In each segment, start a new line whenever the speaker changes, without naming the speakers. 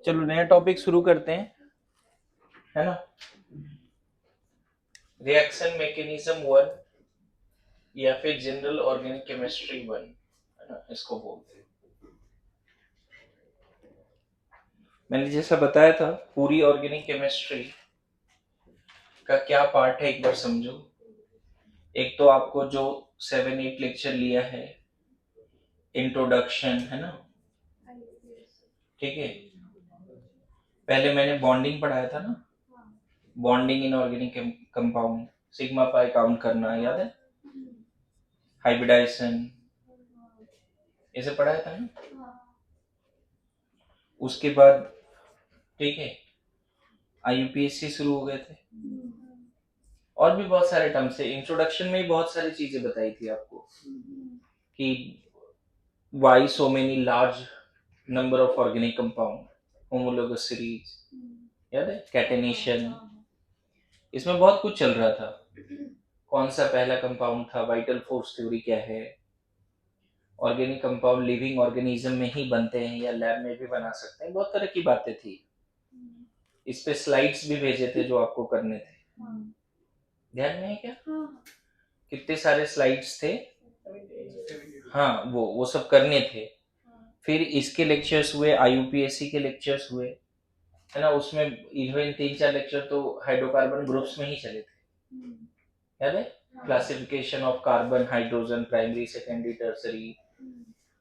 चलो नया टॉपिक शुरू करते हैं, है ना। रिएक्शन मैकेनिज्म वन या फिर जनरल ऑर्गेनिक केमिस्ट्री वन, है ना, इसको बोलते हैं। मैंने जैसा बताया था, पूरी ऑर्गेनिक केमिस्ट्री का क्या पार्ट है एक बार समझो। एक तो आपको जो 7-8 लेक्चर लिया है, इंट्रोडक्शन, है ना, ठीक है। पहले मैंने बॉन्डिंग पढ़ाया था ना, bonding in organic compound, sigma pi count करना याद है, हाइब्रिडाइजेशन, इसे पढ़ाया था ना। उसके बाद ठीक है, IUPAC शुरू हो गए थे, और भी बहुत सारे टर्म्स है। इंट्रोडक्शन में ही बहुत सारी चीजें बताई थी आपको कि why so many large number of organic compound, homologous series, याद है, कैटेनेशन, इसमें बहुत कुछ चल रहा था। कौन सा पहला कंपाउंड था, वाइटल फोर्स थ्योरी क्या है, ऑर्गेनिक कंपाउंड लिविंग ऑर्गेनिज्म में ही बनते हैं या लैब में भी बना सकते हैं, बहुत तरह की बातें थी। इस पे स्लाइड्स भी भेजे थे जो आपको करने थे, ध्यान में है क्या? कितने सारे स्लाइड्स थे, हाँ, वो सब करने थे। फिर इसके लेक्चर्स हुए, IUPAC के लेक्चर्स हुए, है ना। उसमें इवन 3-4 लेक्चर तो हाइड्रोकार्बन ग्रुप्स में ही चले थे, याद है, classification of carbon, hydrogen, primary, secondary, tertiary,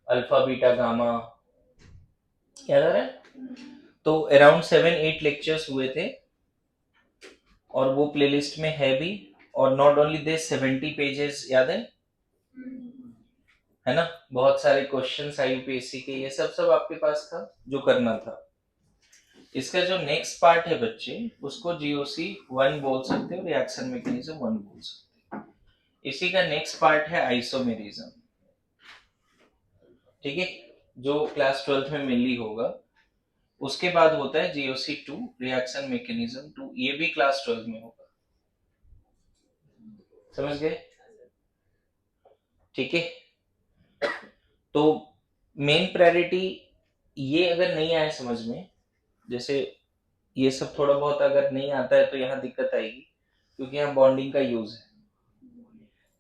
alpha, beta, gamma, याद आ रहा है। तो अराउंड 7-8 लेक्चर्स हुए थे, और वो प्लेलिस्ट में है भी। और नॉट ओनली दिस, 70 पेजेस, याद है ना। बहुत सारे क्वेश्चंस IUPAC के, ये सब आपके पास था जो करना था। इसका जो नेक्स्ट पार्ट है बच्चे, उसको GOC 1 बोल सकते हो, रिएक्शन मैकेनिज्म 1 बोल सकते हो। इसी का नेक्स्ट पार्ट है आइसोमेरिज्म, ठीक है, जो क्लास 12th में मिली होगा। उसके बाद होता है GOC 2, रिएक्शन मैकेनिज्म 2, ये भी क्लास 12 में होगा, समझ गए, ठीक है। तो मेन प्रायोरिटी ये अगर नहीं आए समझ में, जैसे ये सब थोड़ा बहुत अगर नहीं आता है तो यहाँ दिक्कत आएगी, क्योंकि यहाँ बॉन्डिंग का यूज है।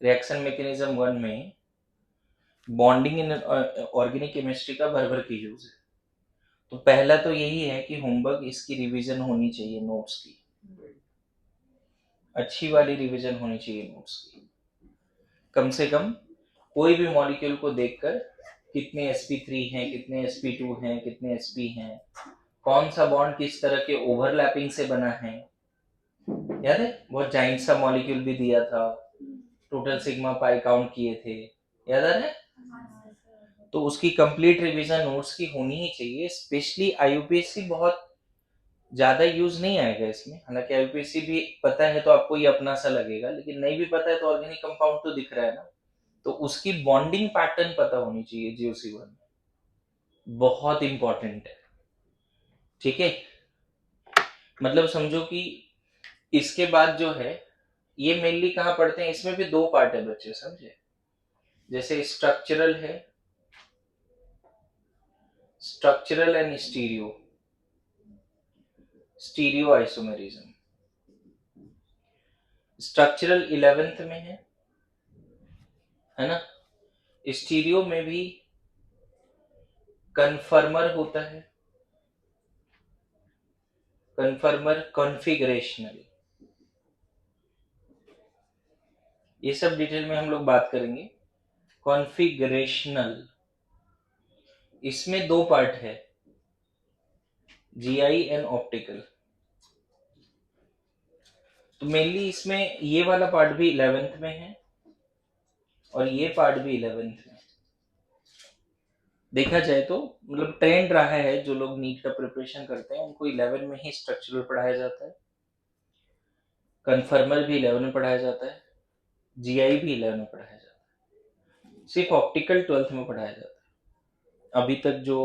रिएक्शन मैकेनिज्म 1 में बॉन्डिंग इन ऑर्गेनिक केमिस्ट्री का भर भर की यूज है। तो पहला तो यही है कि होमवर्क इसकी रिवीजन होनी चाहिए, नोट्स की अच्छी वाली रिवीजन होनी चाहिए, नोट्स की। कम से कम कोई भी मॉलिक्यूल को देखकर कितने sp3 हैं, कितने sp2 हैं, कितने sp हैं, कौन सा बॉन्ड किस तरह के ओवरलैपिंग से बना है, याद है, बहुत जाइंट सा मॉलिक्यूल भी दिया था, टोटल सिग्मा पाई काउंट किए थे, याद आ रहा है। तो उसकी कंप्लीट रिवीजन नोट्स की होनी ही चाहिए। स्पेशली IUPAC बहुत ज्यादा यूज नहीं आएगा इसमें, हालांकि IUPAC भी पता है तो आपको ये अपना सा लगेगा, लेकिन नहीं भी पता है तो ऑर्गेनिक कंपाउंड तो दिख रहा है ना, तो उसकी बॉन्डिंग पैटर्न पता होनी चाहिए GOC 1 में, बहुत इंपॉर्टेंट है, ठीक है। मतलब समझो कि इसके बाद जो है, ये मेनली कहाँ पढ़ते हैं, इसमें भी 2 पार्ट है बच्चे, समझे। जैसे स्ट्रक्चरल है, structural and stereo, stereo isomerism. Structural 11th में है ना। स्टीरियो में भी कन्फर्मर होता है, कन्फर्मर, कॉन्फ़िगरेशनल, ये सब डिटेल में हम लोग बात करेंगे। कॉन्फ़िगरेशनल, इसमें 2 पार्ट है, GI एंड ऑप्टिकल। तो मेनली इसमें ये वाला पार्ट भी 11th में है, और ये पार्ट भी 11th में। देखा जाए तो मतलब ट्रेंड रहा है, जो लोग नीट का प्रिपरेशन करते हैं उनको 11 में ही स्ट्रक्चरल पढ़ाया जाता है, कन्फर्मर भी 11 में पढ़ाया जाता है, GI भी 11 में पढ़ाया जाता है, सिर्फ ऑप्टिकल 12th में पढ़ाया जाता है। अभी तक जो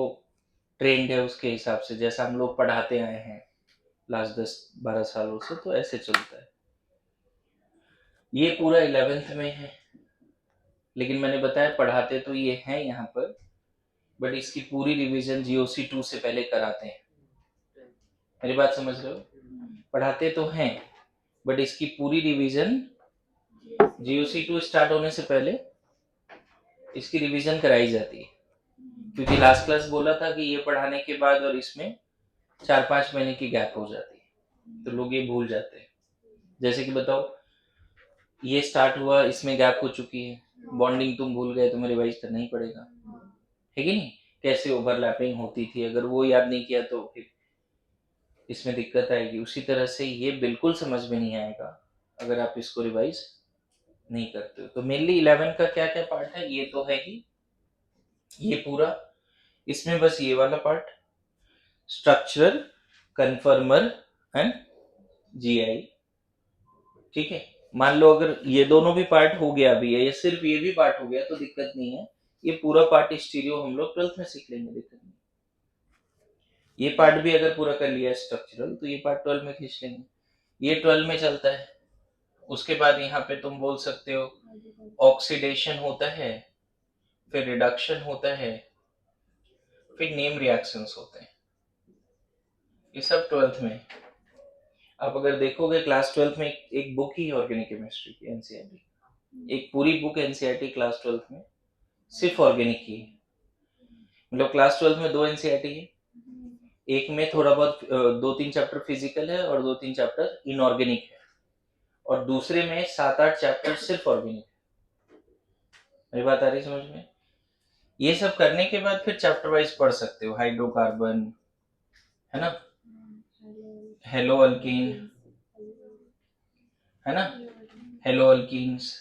ट्रेंड है उसके हिसाब से, जैसा हम लोग पढ़ाते आए हैं लास्ट 10-12 सालों से, तो ऐसे चलता है। ये पूरा 11th में है, लेकिन मैंने बताया पढ़ाते तो ये हैं यहाँ पर, बट इसकी पूरी रिवीजन GOC 2 से पहले कराते हैं, मेरी बात समझ रहे हो? पढ़ाते तो हैं बट इसकी पूरी रिवीजन GOC2 स्टार्ट होने से पहले इसकी रिवीजन कराई जाती है, क्योंकि लास्ट क्लास बोला था कि ये पढ़ाने के बाद और इसमें 4-5 महीने की गैप हो जाती है, तो लोग ये भूल जाते हैं। जैसे कि बताओ, ये स्टार्ट हुआ, इसमें गैप हो चुकी है, बॉन्डिंग तुम भूल गए, तुम्हें रिवाइज करना ही पड़ेगा, है कि नहीं? कैसे ओवरलैपिंग होती थी, अगर वो याद नहीं किया तो फिर इसमें दिक्कत आएगी। उसी तरह से ये बिल्कुल समझ में नहीं आएगा अगर आप इसको रिवाइज नहीं करते हो। तो मेनली 11 का क्या क्या पार्ट है, ये तो है ही, ये पूरा, इसमें बस ये वाला पार्ट, स्ट्रक्चरल, कन्फर्मर एंड GI, ठीक है। मान लो अगर ये दोनों भी पार्ट हो गया अभी है, या सिर्फ ये भी पार्ट हो गया तो दिक्कत नहीं है, ये पूरा पार्ट स्टीरियो हम लोग 12th में सीख लेंगे, दिक्कत नहीं। ये पार्ट भी अगर पूरा कर लिया स्ट्रक्चरल तो ये पार्ट 12 में खींच लेंगे, ये 12 में चलता है। उसके बाद यहाँ पे तुम बोल सकते हो ऑक्सीडेशन होता है, फिर रिडक्शन होता है, फिर नेम रिएक्शंस होते हैं, ये सब 12th में। आप अगर देखोगे क्लास 12th में एक बुक ही ऑर्गेनिक केमिस्ट्री की, एनसीईआरटी, एक पूरी बुक एनसीईआरटी क्लास 12th में सिर्फ ऑर्गेनिक की है। मतलब क्लास 12th में 2 एनसीईआरटी है, एक में थोड़ा बहुत 2-3 चैप्टर फिजिकल है और 2-3 चैप्टर इनऑर्गेनिक है, और दूसरे में 7-8 चैप्टर सिर्फ ऑर्गेनिक है। मेरी बात आ रही समझ में? ये सब करने के बाद फिर चैप्टर वाइज पढ़ सकते हो, हाइड्रोकार्बन, है ना, हेलो अल्कीन, है ना, हेलो अल्कीन्स,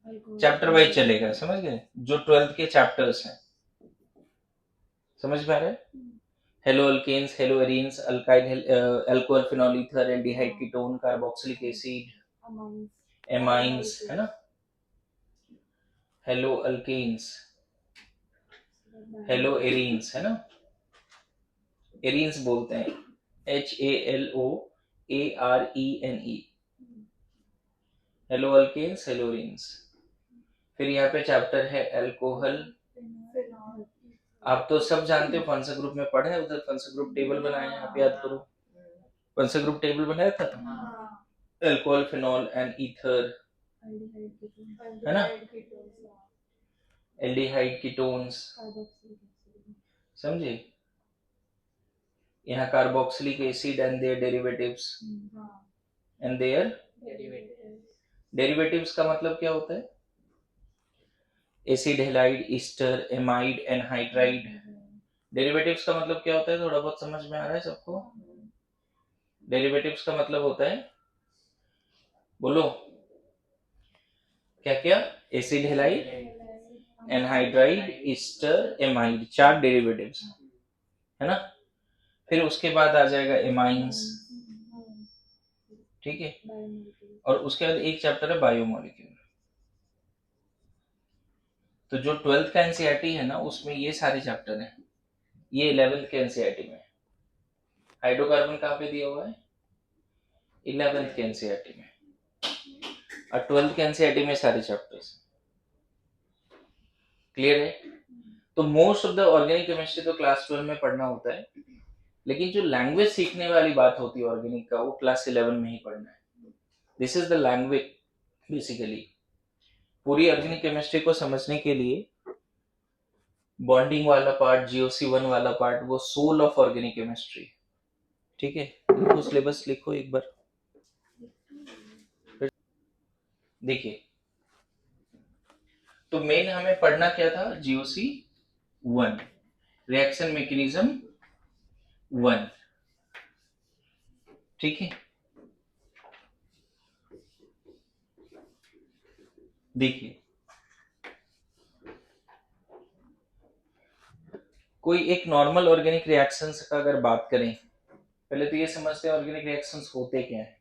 चैप्टर वाइज चलेगा, समझ गए? जो 12th के चैप्टर्स हैं, समझ में आ रहा है? Haloalkanes, haloarenes, alkyl, alcohol, phenol ether, aldehyde ketone, carboxylic acid, amines, है ना, हेलो अल्केन्स, हेलो एरीन्स, है ना, एरीन्स बोलते हैं, HALOARENE, haloalkanes, haloarenes. फिर यहाँ पे चैप्टर है अल्कोहल, आप तो सब जानते हो, फंक्शनल ग्रुप में पढ़े, उधर फंक्शनल ग्रुप टेबल बनाया है, आप याद करो, फंक्शनल ग्रुप टेबल बनाया था, अल्कोहल, फिनॉल एंड ईथर, है ना, एल्डिहाइड कीटोन्स, समझे? यहाँ carboxylic acid and their derivatives, and their derivatives का मतलब क्या होता है? Acid, halide, ester, amide, anhydride. Derivatives का मतलब क्या होता है? थोड़ा बहुत समझ में आ रहा है सबको? डेरिवेटिव्स का मतलब होता है, बोलो क्या क्या? Acid, halide, anhydride, Easter, amide, 4 derivatives, है ना। फिर उसके बाद आ जाएगा एमाइंस, ठीक है, और उसके बाद एक चैप्टर है बायोमोलिक्यूल। तो जो 12th का एनसीईआरटी है ना, उसमें ये सारे चैप्टर हैं, ये 11th के एनसीईआरटी में। हाइड्रोकार्बन कहाँ पे दिया हुआ है? 11th के एनसीईआरटी में, और 12th के एनसीईआरटी में सारे चैप्टर्स। क्लियर है? तो most of the organic chemistry तो क्लास 12 में पढ़ना होता है, लेकिन जो लैंग्वेज सीखने वाली बात होती है ऑर्गेनिक का, वो क्लास 11 में ही पढ़ना है। This is the language basically. पूरी ऑर्गेनिक केमिस्ट्री को समझने के लिए बॉन्डिंग वाला पार्ट, GOC1 वाला पार्ट, वो सोल ऑफ ऑर्गेनिक केमिस्ट्री, ठीक है। लिखो, सिलेबस लिखो एक बार, देखिए। तो मेन हमें पढ़ना क्या था? GOC1, रिएक्शन मैकेनिज्म 1, ठीक है। देखिए, कोई एक नॉर्मल ऑर्गेनिक रिएक्शंस का अगर बात करें, पहले तो ये समझते हैं ऑर्गेनिक रिएक्शंस होते क्या है।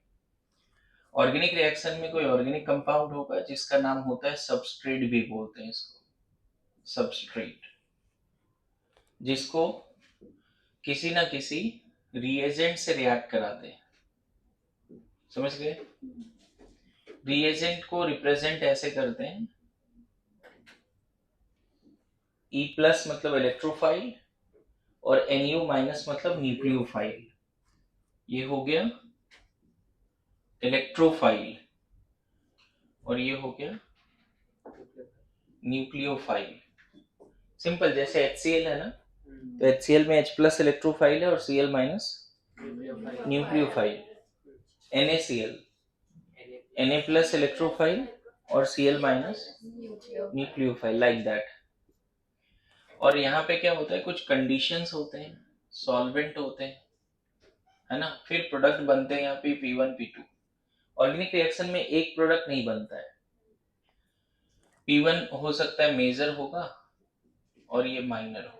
ऑर्गेनिक रिएक्शन में कोई ऑर्गेनिक कंपाउंड होगा जिसका नाम होता है सबस्ट्रेट, भी बोलते हैं इसको, सबस्ट्रेट, जिसको किसी ना किसी रिएजेंट से रिएक्ट कराते हैं, समझ गए? रिएजेंट को रिप्रेजेंट ऐसे करते हैं, E+ मतलब इलेक्ट्रोफाइल, और Nu- मतलब न्यूक्लियोफाइल। ये हो गया इलेक्ट्रोफाइल और ये हो गया न्यूक्लियोफाइल। सिंपल, जैसे HCl है ना, तो HCl में H+ इलेक्ट्रोफाइल है और Cl- nucleophile. NaCl Na+ electrophile और Cl- न्यूक्लियोफाइल, लाइक दैट। और यहाँ पे क्या होता है, कुछ कंडीशंस होते हैं, सॉल्वेंट होते हैं, है ना, फिर प्रोडक्ट बनते हैं यहाँ पे P1 P2। ऑर्गेनिक रिएक्शन में एक प्रोडक्ट नहीं बनता है, P1 हो सकता है मेजर होगा और ये माइनर हो,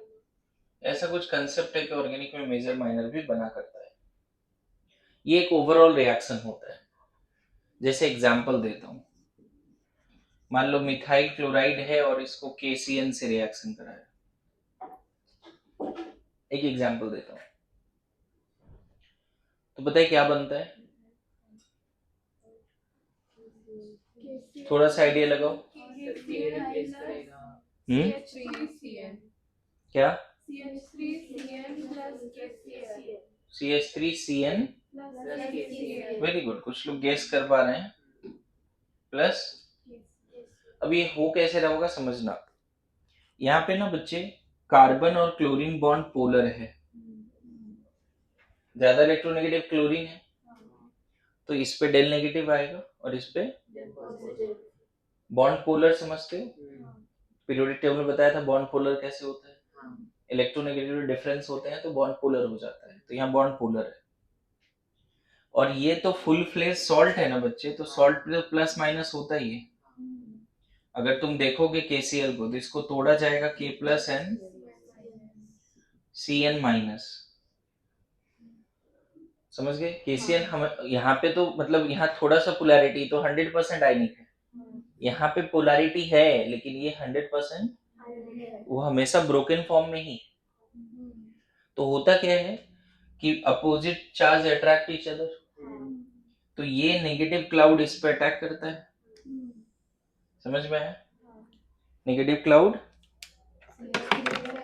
ऐसा कुछ कंसेप्ट है कि ऑर्गेनिक में मेजर माइनर भी बना करता है। ये एक ओवरऑल रिएक्शन होता है। जैसे एग्जांपल देता हूँ, मान लो मिथाइल क्लोराइड है और इसको KCN से रिएक्शन कराया। एक एग्जांपल देता हूँ, तो बताइए क्या बनता है, थोड़ा सा आइडिया लगाओ। क्या? CH3CN, वेरी गुड, कुछ लोग गेस कर पा रहे हैं, प्लस। अब ये हो कैसे रहा होगा समझना, यहाँ पे ना बच्चे कार्बन और क्लोरीन बॉन्ड पोलर है, ज्यादा इलेक्ट्रोनेगेटिव क्लोरीन है तो इस पे डेल नेगेटिव आएगा और इस पे बॉन्ड पोलर, समझते हो? पीरियोडिक टेबल में बताया था बॉन्ड पोलर कैसे होता है, इलेक्ट्रोनेगेटिव डिफरेंस होते हैं तो बॉन्ड पोलर हो जाता है, तो यहाँ बॉन्ड पोलर है। और ये तो फुल फ्लेज सॉल्ट है ना बच्चे, तो सॉल्ट पे तो प्लस माइनस होता ही है। अगर तुम देखोगे KCl को तो इसको तोड़ा जाएगा K+N CN-, समझ गए? KCl हम यहाँ पे तो मतलब यहाँ थोड़ा सा पोलैरिटी, तो 100% आयनिक है, यहाँ पे पोलैरिटी है लेकिन ये 100% वो हमेशा ब्रोकन फॉर्म में ही। तो होता क्या है कि opposite charge attract each other, तो ये नेगेटिव क्लाउड इस पे अटैक करता है, समझ में आया? नेगेटिव क्लाउड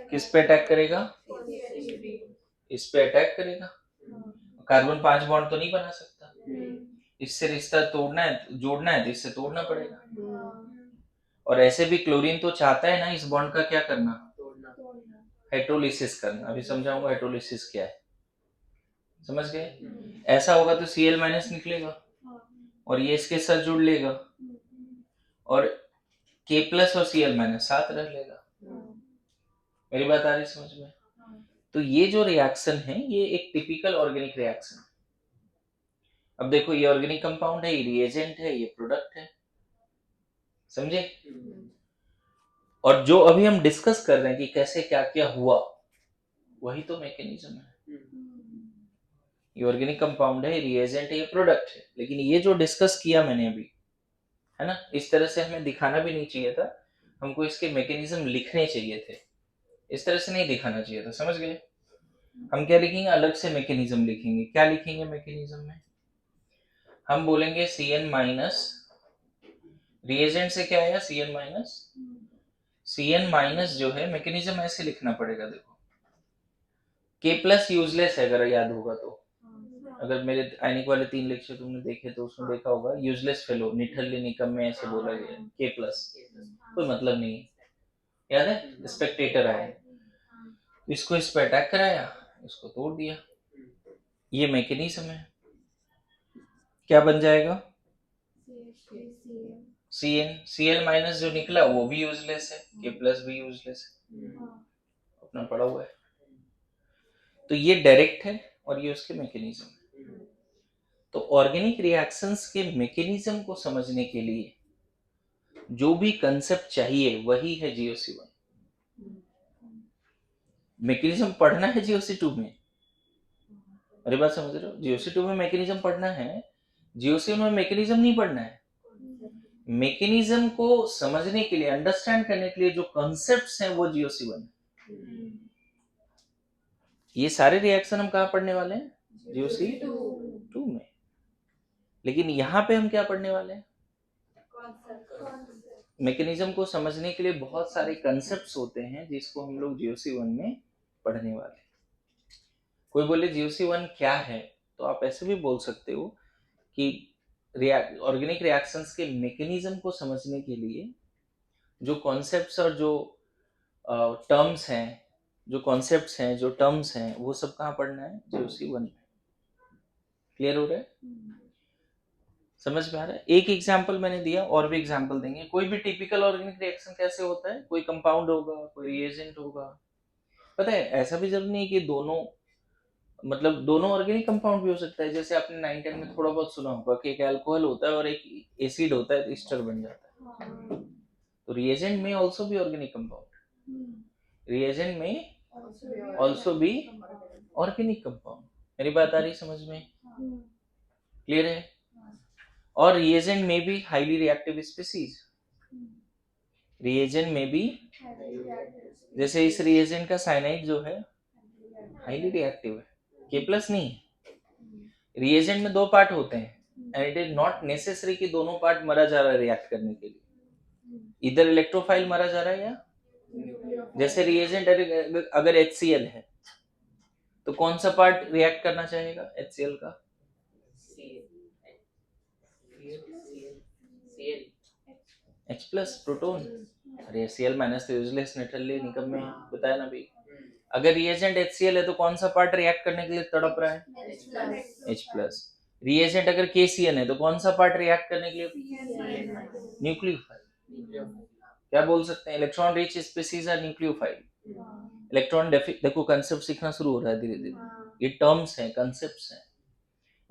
किस पे अटैक करेगा, इस पे अटैक करेगा। कार्बन 5 बॉन्ड तो नहीं बना सकता, इससे रिश्ता तोड़ना है, जोड़ना है तो इससे तोड़ना पड़ेगा। और ऐसे भी क्लोरीन तो चाहता है ना इस बॉन्ड का क्या करना, हाइड्रोलिसिस करना। अभी समझाऊंगा हाइड्रोलिसिस क्या है, समझ गए? ऐसा होगा तो Cl- निकलेगा और ये इसके साथ जुड़ लेगा और K+ और Cl- साथ रह लेगा। मेरी बात आ रही समझ में? तो ये जो रिएक्शन है ये एक टिपिकल ऑर्गेनिक रिएक्शन। अब देखो ये ऑर्गेनिक कंपाउंड है, ये रिएजेंट है, ये प्रोडक्ट है, समझे? और जो अभी हम डिस्कस कर रहे हैं कि कैसे क्या क्या हुआ, वही तो मैकेनिज्म है। ये ऑर्गेनिक कंपाउंड है, रिएजेंट है, ये प्रोडक्ट है, लेकिन ये जो डिस्कस किया मैंने अभी, है ना, इस तरह से हमें दिखाना भी नहीं चाहिए था, हमको इसके मैकेनिज्म लिखने चाहिए थे, इस तरह से नहीं दिखाना चाहिए था, समझ गए? हम क्या लिखेंगे, अलग से मैकेनिज्म लिखेंगे। क्या लिखेंगे मैकेनिज्म में? हम बोलेंगे Cn-, रिएजेंट से क्या आया Cn-, Cn- जो है मैकेनिज्म ऐसे लिखना पड़ेगा, देखो K+ यूजलेस है, अगर याद होगा तो, अगर मेरे आयनिक वाले 3 लेक्चर तुमने देखे तो उसमें देखा होगा, यूजलेस फेलो, निठल्ली निकम में ऐसे बोला गया K+, कोई मतलब नहीं है, याद है? स्पेक्टेटर आया, इसको इस पे अटैक कराया, इसको तोड़ दिया, ये मैकेनिज्म है। क्या बन जाएगा, Cl- जो निकला वो भी यूजलेस है, K+ भी यूजलेस है, अपना पड़ा हुआ है। तो ये डायरेक्ट है और ये उसके मैकेनिज्म है। तो ऑर्गेनिक रिएक्शंस के मैकेनिज्म को समझने के लिए जो भी कंसेप्ट चाहिए वही है GOC1। मैकेनिज्म पढ़ना है GOC2 में, मेरी बात समझ रहे हो? GOC2 में मैकेनिज्म पढ़ना है, GOC1 में मैकेनिज्म नहीं पढ़ना है। मैकेनिज्म को समझने के लिए, अंडरस्टैंड करने के लिए जो कॉन्सेप्ट्स हैं वो GOC1 है। ये सारे रिएक्शन हम कहाँ पढ़ने वाले हैं, GOC2 में। लेकिन यहाँ पे हम क्या पढ़ने वाले हैं, मैकेनिज्म को समझने के लिए बहुत सारे कंसेप्ट्स होते हैं जिसको हम लोग GOC1 में पढ़ने वाले हैं। कोई बोले GOC1 क्या है, तो आप ऐसे भी बोल सकते हो कि ऑर्गेनिक रिएक्शंस के मैकेनिज्म को समझने के लिए जो कॉन्सेप्ट्स और जो टर्म्स हैं, जो कॉन्सेप्ट्स हैं, जो टर्म्स हैं, वो सब कहाँ पढ़ना है? जीओसी 1 में। क्लियर हो रहा है? समझ में आ रहा है? एक एग्जाम्पल मैंने दिया, और भी एग्जाम्पल देंगे। कोई भी टिपिकल ऑर्गेनिक रिएक्शन कैसे होता है? कोई कंपाउंड होगा, कोई रिएजेंट होगा। पता है, ऐसा भी जरूरी नहीं कि दोनों, मतलब दोनों ऑर्गेनिक कंपाउंड भी हो सकता है। जैसे आपने 9-10 में थोड़ा बहुत सुना होगा कि एक अल्कोहल होता है और एक एसिड होता है, तो एस्टर बन जाता है। तो रिएजेंट में ऑल्सो भी ऑर्गेनिक कंपाउंड, रिएजेंट में ऑल्सो भी ऑर्गेनिक कंपाउंड। मेरी बात आ रही समझ में? क्लियर है? और रिएजेंट में भी हाईली रिएक्टिव स्पीसीज, रिएजेंट में भी, जैसे इस रिएजेंट का साइनाइड जो है हाईली रिएक्टिव है, K+ नहीं है। रिएजेंट में 2 पार्ट होते हैं and it is not necessary कि दोनों पार्ट मरा जा रहा है रिएक्ट करने के लिए। इधर इलेक्ट्रोफाइल मरा जा रहा है, या जैसे रिएजेंट अगर HCl है तो कौन सा पार्ट रिएक्ट करना चाहेगा HCl का? H+ proton. अरे Cl- तो यूजलेस नेचुरली निकम में बताया ना भी। अगर रिएजेंट HCl है तो कौन सा पार्ट रिएक्ट करने के लिए तड़प रहा है? H+। रिएजेंट अगर KCl है तो कौन सा पार्ट रिएक्ट करने के लिए? न्यूक्लियोफाइल। क्या बोल सकते हैं? Electron rich species are nucleophile. Electron देखो, कंसेप्ट सीखना शुरू हो रहा है धीरे धीरे। ये टर्म्स हैं, कंसेप्ट्स हैं।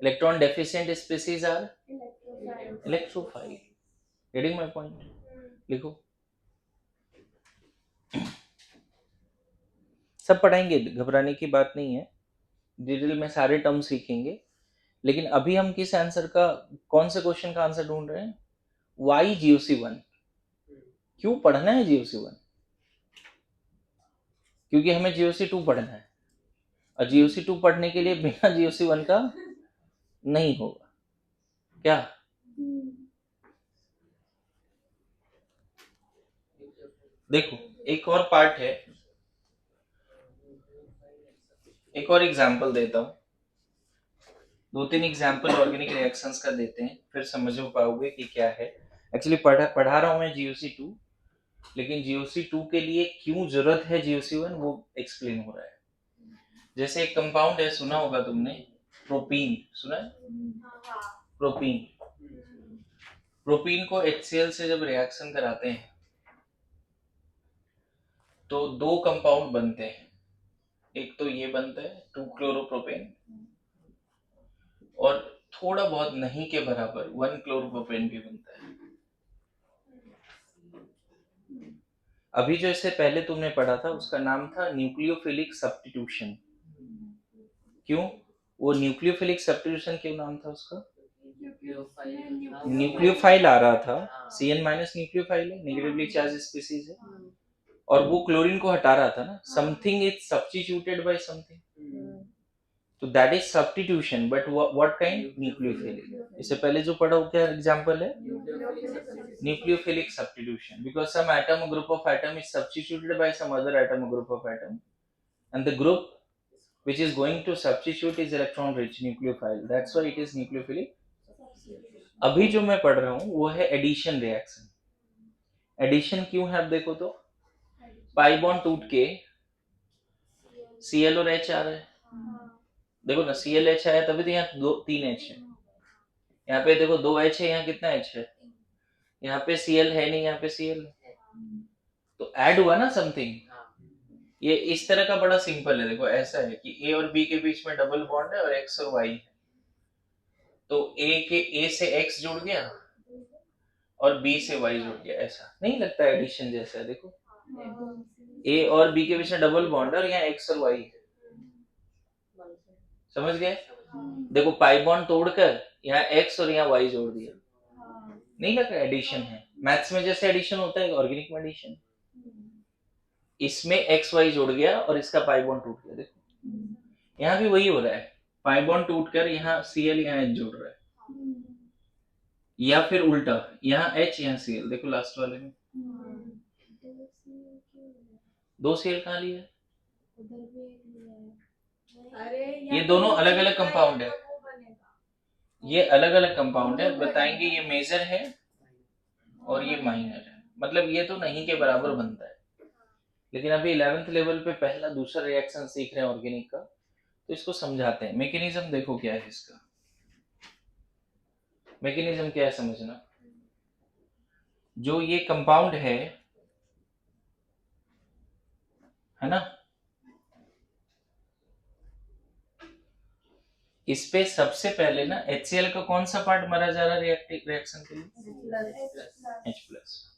Electron deficient species are electrophile. Getting my point? लिखो। सब पढ़ाएंगे, घबराने की बात नहीं है। डिटेल में सारे टर्म सीखेंगे। लेकिन अभी हम किस आंसर का, कौन से क्वेश्चन का आंसर ढूंढ रहे हैं? Y GOC1? क्यों पढ़ना है GOC1? क्योंकि हमें GOC2 पढ़ना है, और GOC2 पढ़ने के लिए बिना GOC1 का नहीं होगा। क्या? देखो, एक और पार्ट है, एक और एग्जांपल देता हूँ। 2-3 एग्जांपल ऑर्गेनिक रिएक्शंस का देते हैं, फिर समझ पाओगे कि क्या है। एक्चुअली पढ़ा रहा हूँ मैं GOC2, लेकिन GOC2 के लिए क्यों जरूरत है GOC1 वो एक्सप्लेन हो रहा है। जैसे एक कंपाउंड है, सुना होगा तुमने, प्रोपीन। सुना है? प्रोपीन। प्रोपीन को HCl से जब रिएक्शन कराते हैं तो 2 कंपाउंड बनते हैं। एक तो ये बनता है 2-क्लोरोप्रोपेन, और थोड़ा बहुत नहीं के बराबर 1-क्लोरोप्रोपेन भी बनता है। अभी जो इससे पहले तुमने पढ़ा था उसका नाम था न्यूक्लियोफिलिक सब्स्टिट्यूशन। क्यों वो न्यूक्लियोफिलिक सब्स्टिट्यूशन क्यों नाम था उसका? न्यूक्लियोफाइल आ रहा था, Cn- न्यूक्लियोफाइल है, नेगेटिवली चार्ज स्पीसीज है, और वो क्लोरीन को हटा रहा था ना। Something is substituted by something, तो that is substitution. But what kind? Nucleophilic. इससे पहले जो पढ़ा वो क्या एग्जांपल है? Nucleophilic substitution, because some atom or group of atom is substituted by some other atom or group of atom, and the group which is going to substitute is electron rich nucleophile, that's why it is nucleophilic. अभी जो मैं पढ़ रहा हूँ वो है addition reaction. Addition क्यों है? अब देखो तो, पाई बॉन्ड टूट के Cl और H आ रहा है। देखो ना, ClH आया तभी तो यहाँ 3 H है। यहाँ पे देखो 2 H है, यहाँ कितना H है? यहाँ पे Cl है नहीं, यहाँ पे Cl है, तो ऐड हुआ ना समथिंग। ये इस तरह का बड़ा सिंपल है। देखो ऐसा है कि A और B के बीच में डबल बॉन्ड है और X और Y है, तो A से X जुड़ गया और B से Y जुड़ गया। ऐसा नहीं लगता एडिशन जैसा? देखो A और B के बीच में डबल बॉन्ड है और यहाँ X और Y है। समझ गए? देखो पाई बॉन्ड तोड़कर यहाँ X और यहाँ Y जोड़ दिया, नहीं लग रहा एडिशन है? मैथ्स में जैसे एडिशन होता है, ऑर्गेनिक में एडिशन। इसमें XY जोड़ गया और इसका पाई बॉन्ड टूट गया। देखो यहाँ भी वही हो रहा है, पाई बॉन्ड टूटकर यहाँ Cl यहाँ H जुड़ रहा है, या फिर उल्टा, यहाँ H यहाँ Cl। देखो लास्ट वाले में 2 Cl कहाँ लिया? ये दोनों अलग अलग कंपाउंड है। ये अलग अलग कंपाउंड है, बताएंगे ये मेजर है और ये माइनर है, मतलब ये तो नहीं के बराबर बनता है। लेकिन अभी 11th लेवल पे पहला दूसरा रिएक्शन सीख रहे हैं ऑर्गेनिक का, तो इसको समझाते हैं। मैकेनिज्म देखो क्या है इसका, मैकेनिज्म क्या है समझना। जो ये कंपाउंड है ना, इस पे सबसे पहले ना HCl का कौन सा पार्ट मारा जा रहा है रिएक्शन के लिए? H plus.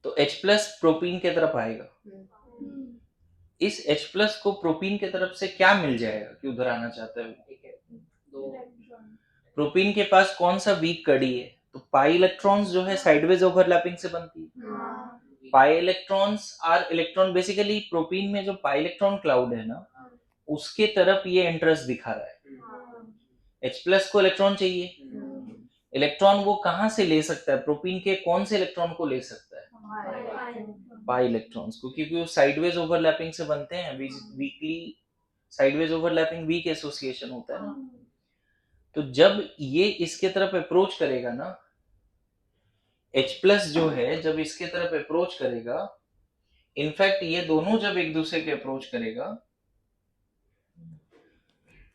तो H प्लस प्रोपीन की तरफ आएगा, इस H प्लस को प्रोपीन की तरफ से क्या मिल जाएगा कि उधर आना चाहता है वो? प्रोपीन के पास कौन सा वीक कड़ी है? तो पाई इलेक्ट्रॉन्स जो है साइडवेज ओवरलैपिंग से बनती है। Pi electrons are electron, basically propene में जो पाई इलेक्ट्रॉन क्लाउड है ना, उसके तरफ ये इंटरेस्ट दिखा रहा है। H प्लस को इलेक्ट्रॉन चाहिए, इलेक्ट्रॉन वो कहां से ले सकता है? प्रोपीन के कौन से इलेक्ट्रॉन को ले सकता है? पाई इलेक्ट्रॉन्स को, क्योंकि वो साइडवेज ओवरलैपिंग से बनते हैं। Weakly sideways overlapping weak association होता है ना। तो जब ये इसके तरफ अप्रोच करेगा ना, H प्लस जो है जब इसके तरफ अप्रोच करेगा, इनफैक्ट ये दोनों जब एक दूसरे के अप्रोच करेगा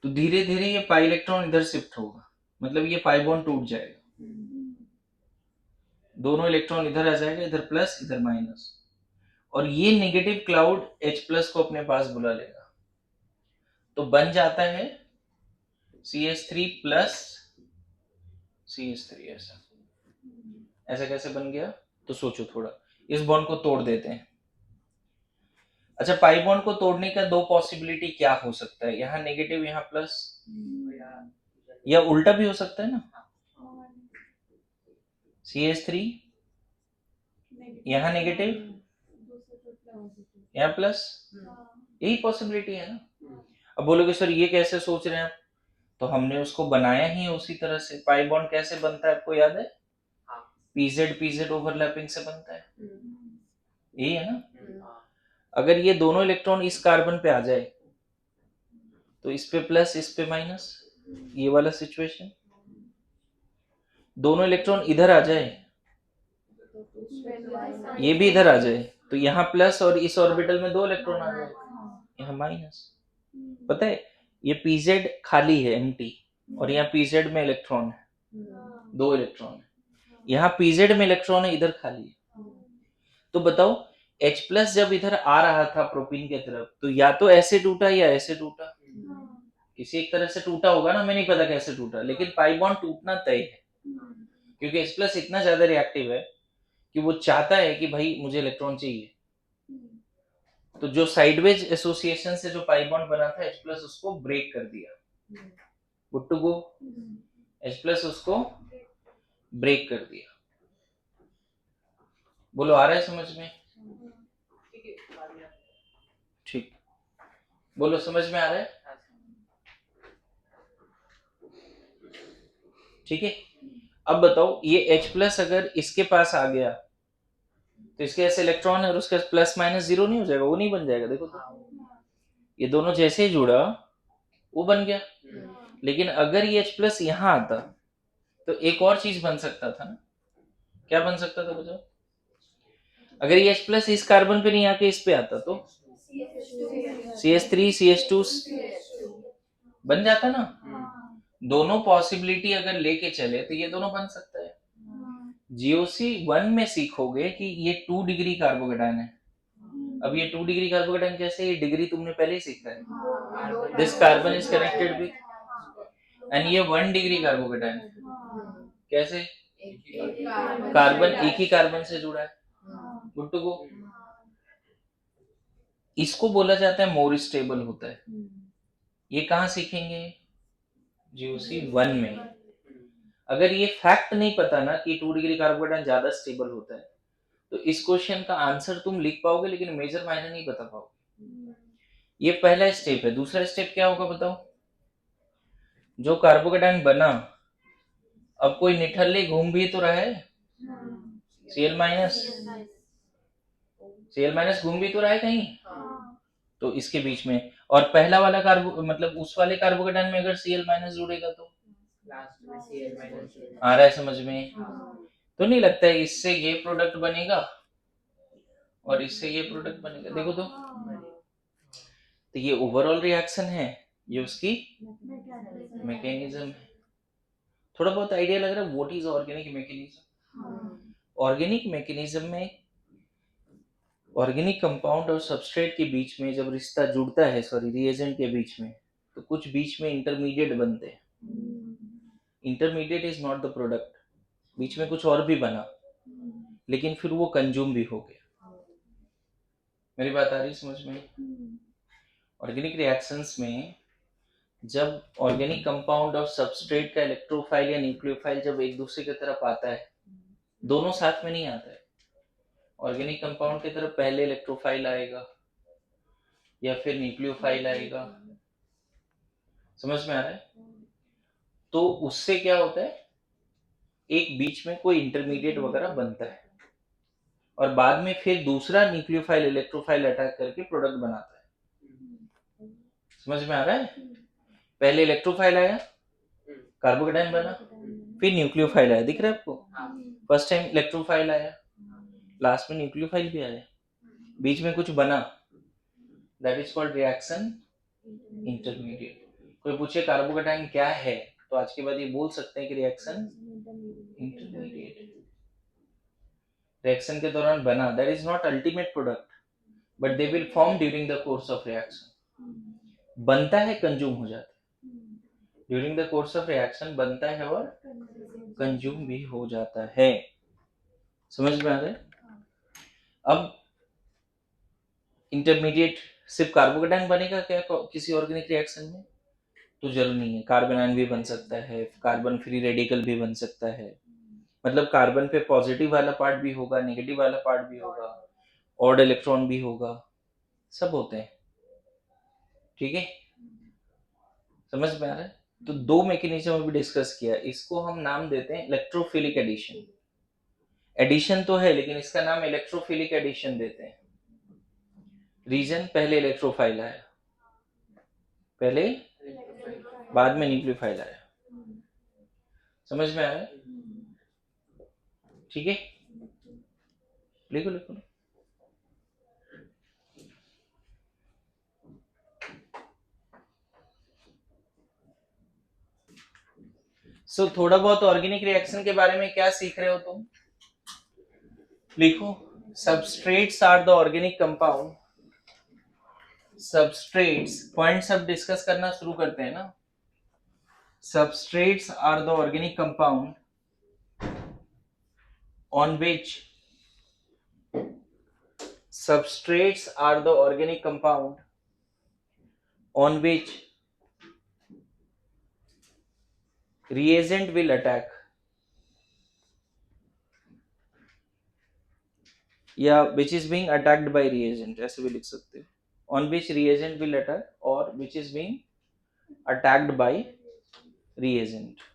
तो धीरे धीरे ये पाई इलेक्ट्रॉन इधर शिफ्ट होगा, मतलब ये पाई बॉन्ड टूट जाएगा, दोनों इलेक्ट्रॉन इधर आ जाएगा, इधर प्लस इधर माइनस, और ये नेगेटिव क्लाउड H प्लस को अपने पास बुला लेगा। तो बन जाता है CH3 प्लस CH3। ऐसा कैसे बन गया? तो सोचो थोड़ा, इस बॉन्ड को तोड़ देते हैं। अच्छा, पाई बॉन्ड को तोड़ने का दो पॉसिबिलिटी क्या हो सकता है? यहाँ नेगेटिव यहाँ प्लस, या उल्टा भी हो सकता है ना। CH3 यहाँ नेगेटिव यहाँ प्लस, यही पॉसिबिलिटी है ना। अब बोलोगे सर ये कैसे सोच रहे हैं आप? तो हमने उसको बनाया ही है उसी तरह से। पाई बॉन्ड कैसे बनता है आपको याद है? पीजेड पीजेड ओवरलैपिंग से बनता है, यही है ना। अगर ये दोनों इलेक्ट्रॉन इस कार्बन पे आ जाए तो इस पे प्लस इस पे माइनस, ये वाला सिचुएशन। दोनों इलेक्ट्रॉन इधर आ जाए, ये भी इधर आ जाए, तो यहाँ प्लस और इस ऑर्बिटल में दो इलेक्ट्रॉन आ जाए, यहाँ माइनस। पता है ये पीजेड खाली है, एम्प्टी, और यहाँ पीजेड में इलेक्ट्रॉन है, दो इलेक्ट्रॉन है। यहाँ पीजेड में इलेक्ट्रॉन है, इधर खाली है। तो बताओ H प्लस जब इधर आ रहा था प्रोपीन की तरफ, तो या तो ऐसे टूटा या ऐसे टूटा, किसी एक तरह से टूटा होगा ना, मैं नहीं पता कैसे टूटा, लेकिन पाई बॉन्ड टूटना तय है, क्योंकि H प्लस इतना ज्यादा रिएक्टिव है कि वो चाहता है कि भाई मुझे इलेक्ट्रॉन चाहिए। तो जो साइडवेज एसोसिएशन से जो पाई बॉन्ड बना था H प्लस उसको ब्रेक कर दिया, good to go. H plus उसको ब्रेक कर दिया। बोलो आ रहा है समझ में? ठीक, बोलो समझ में आ रहा है? ठीक है। अब बताओ ये H प्लस अगर इसके पास आ गया तो इसके ऐसे इलेक्ट्रॉन है और उसका प्लस माइनस जीरो नहीं हो जाएगा? वो नहीं बन जाएगा। देखो तो ये दोनों जैसे ही जुड़ा वो बन गया। लेकिन अगर ये H प्लस यहाँ आता तो एक और चीज बन सकता था ना। क्या बन सकता था बताओ? अगर ये H प्लस इस कार्बन पे नहीं आके इस पे आता तो CH3 CH2 बन जाता ना। दोनों पॉसिबिलिटी अगर लेके चले तो ये दोनों बन सकता है। GOC 1 में सीखोगे कि ये 2 डिग्री कार्बोकेटाइन है। अब ये 2 डिग्री कार्बोकेटाइन कैसे? ये डिग्री तुमने पहले ही सीखा है। This carbon is connected with, and ये 1 डिग्री कार्बोकेटाइन कैसे? कार्बन एक ही कार्बन से जुड़ा है, गुड टू गो। इसको बोला जाता है मोर स्टेबल होता है। ये कहाँ सीखेंगे? GOC 1 में। अगर ये फैक्ट नहीं पता ना कि 2 डिग्री कार्बोकेटाइन ज्यादा स्टेबल होता है, तो इस क्वेश्चन का आंसर तुम लिख पाओगे लेकिन मेजर मायने नहीं बता पाओगे। ये पहला स्टेप है। दूसरा स्टेप क्या होगा बताओ? जो कार्बोकेटाइन बना, अब कोई निठल्ले घूम भी तो रहा है, Cl माइनस घूम भी तो रहा है कहीं, तो इसके बीच में, और पहला वाला कार्बो मतलब उस वाले कार्बोकेटाइन में अगर Cl माइनस जुड़ेगा तो
लास्ट में Cl माइनस
आ रहा है समझ में? तो नहीं लगता है इससे ये प्रोडक्ट बनेगा और इससे ये प्रोडक्ट बनेगा? देखो तो ये ओवरऑल रिएक्शन है, ये उसकी मैकेनिज्म है। थोड़ा बहुत आइडिया लग रहा है what is organic mechanism? Organic mechanism में ऑर्गेनिक कंपाउंड और सबस्ट्रेट के बीच में जब रिश्ता जुड़ता है, सॉरी रिएजेंट के बीच में, तो कुछ बीच में इंटरमीडिएट बनते हैं। Intermediate is not the product, बीच में कुछ और भी बना लेकिन फिर वो कंज्यूम भी हो गया। मेरी बात आ रही समझ में? ऑर्गेनिक रिएक्शंस में जब ऑर्गेनिक कंपाउंड और सबस्ट्रेट का इलेक्ट्रोफाइल या न्यूक्लियोफाइल जब एक दूसरे की तरफ आता है, दोनों साथ में नहीं आता है। ऑर्गेनिक कंपाउंड की तरफ पहले इलेक्ट्रोफाइल आएगा या फिर न्यूक्लियोफाइल आएगा, समझ में आ रहा है? तो उससे क्या होता है, एक बीच में कोई इंटरमीडिएट वगैरह बनता है और बाद में फिर दूसरा न्यूक्लियोफाइल इलेक्ट्रोफाइल अटैक करके प्रोडक्ट बनाता है। समझ में आ रहा है? पहले इलेक्ट्रोफाइल आया, कार्बोकेटाइन बना, फिर न्यूक्लियोफाइल आया, दिख रहा है आपको? फर्स्ट टाइम इलेक्ट्रोफाइल आया, लास्ट में न्यूक्लियोफाइल भी आया, बीच में कुछ बना, that is called reaction intermediate. कोई पूछे कार्बोकेटाइन क्या है तो आज के बाद ये बोल सकते हैं कि रिएक्शन इंटरमीडिएट। रिएक्शन के दौरान बना, that is not ultimate product but they will form during the course of reaction. बनता है, कंज्यूम हो जाता है, during the course of reaction बनता है और कंज्यूम भी हो जाता है। समझ में आ रहा है? अब इंटरमीडिएट सिर्फ कार्बोकेटाइन बनेगा क्या किसी ऑर्गेनिक रिएक्शन में? तो जरूर नहीं है, कार्बन आयन भी बन सकता है, कार्बन फ्री रेडिकल भी बन सकता है, मतलब कार्बन पे पॉजिटिव वाला पार्ट भी होगा, नेगेटिव वाला पार्ट भी होगा, ऑड इलेक्ट्रॉन भी होगा, सब होते हैं। ठीक है, समझ में आ रहा है? तो दो मैकेनिज्म अभी डिस्कस किया, इसको हम नाम देते हैं इलेक्ट्रोफिलिक एडिशन। एडिशन तो है लेकिन इसका नाम इलेक्ट्रोफिलिक एडिशन देते हैं। रीजन, पहले इलेक्ट्रोफाइल आया, पहले बाद में न्यूक्लियोफाइल आया। समझ में आ रहा है? ठीक है, लिखो लिखो। सो थोड़ा बहुत ऑर्गेनिक रिएक्शन के बारे में क्या सीख रहे हो तुम? लिखो, substrates are the organic compound. Substrates, point सब डिस्कस करना शुरू करते हैं ना। Substrates are the organic compound on which substrates are the organic compound on which reagent will attack, या which is being attacked by reagent, ऐसे भी लिख सकते हैं, on which reagent will attack or which is being attacked by reagent.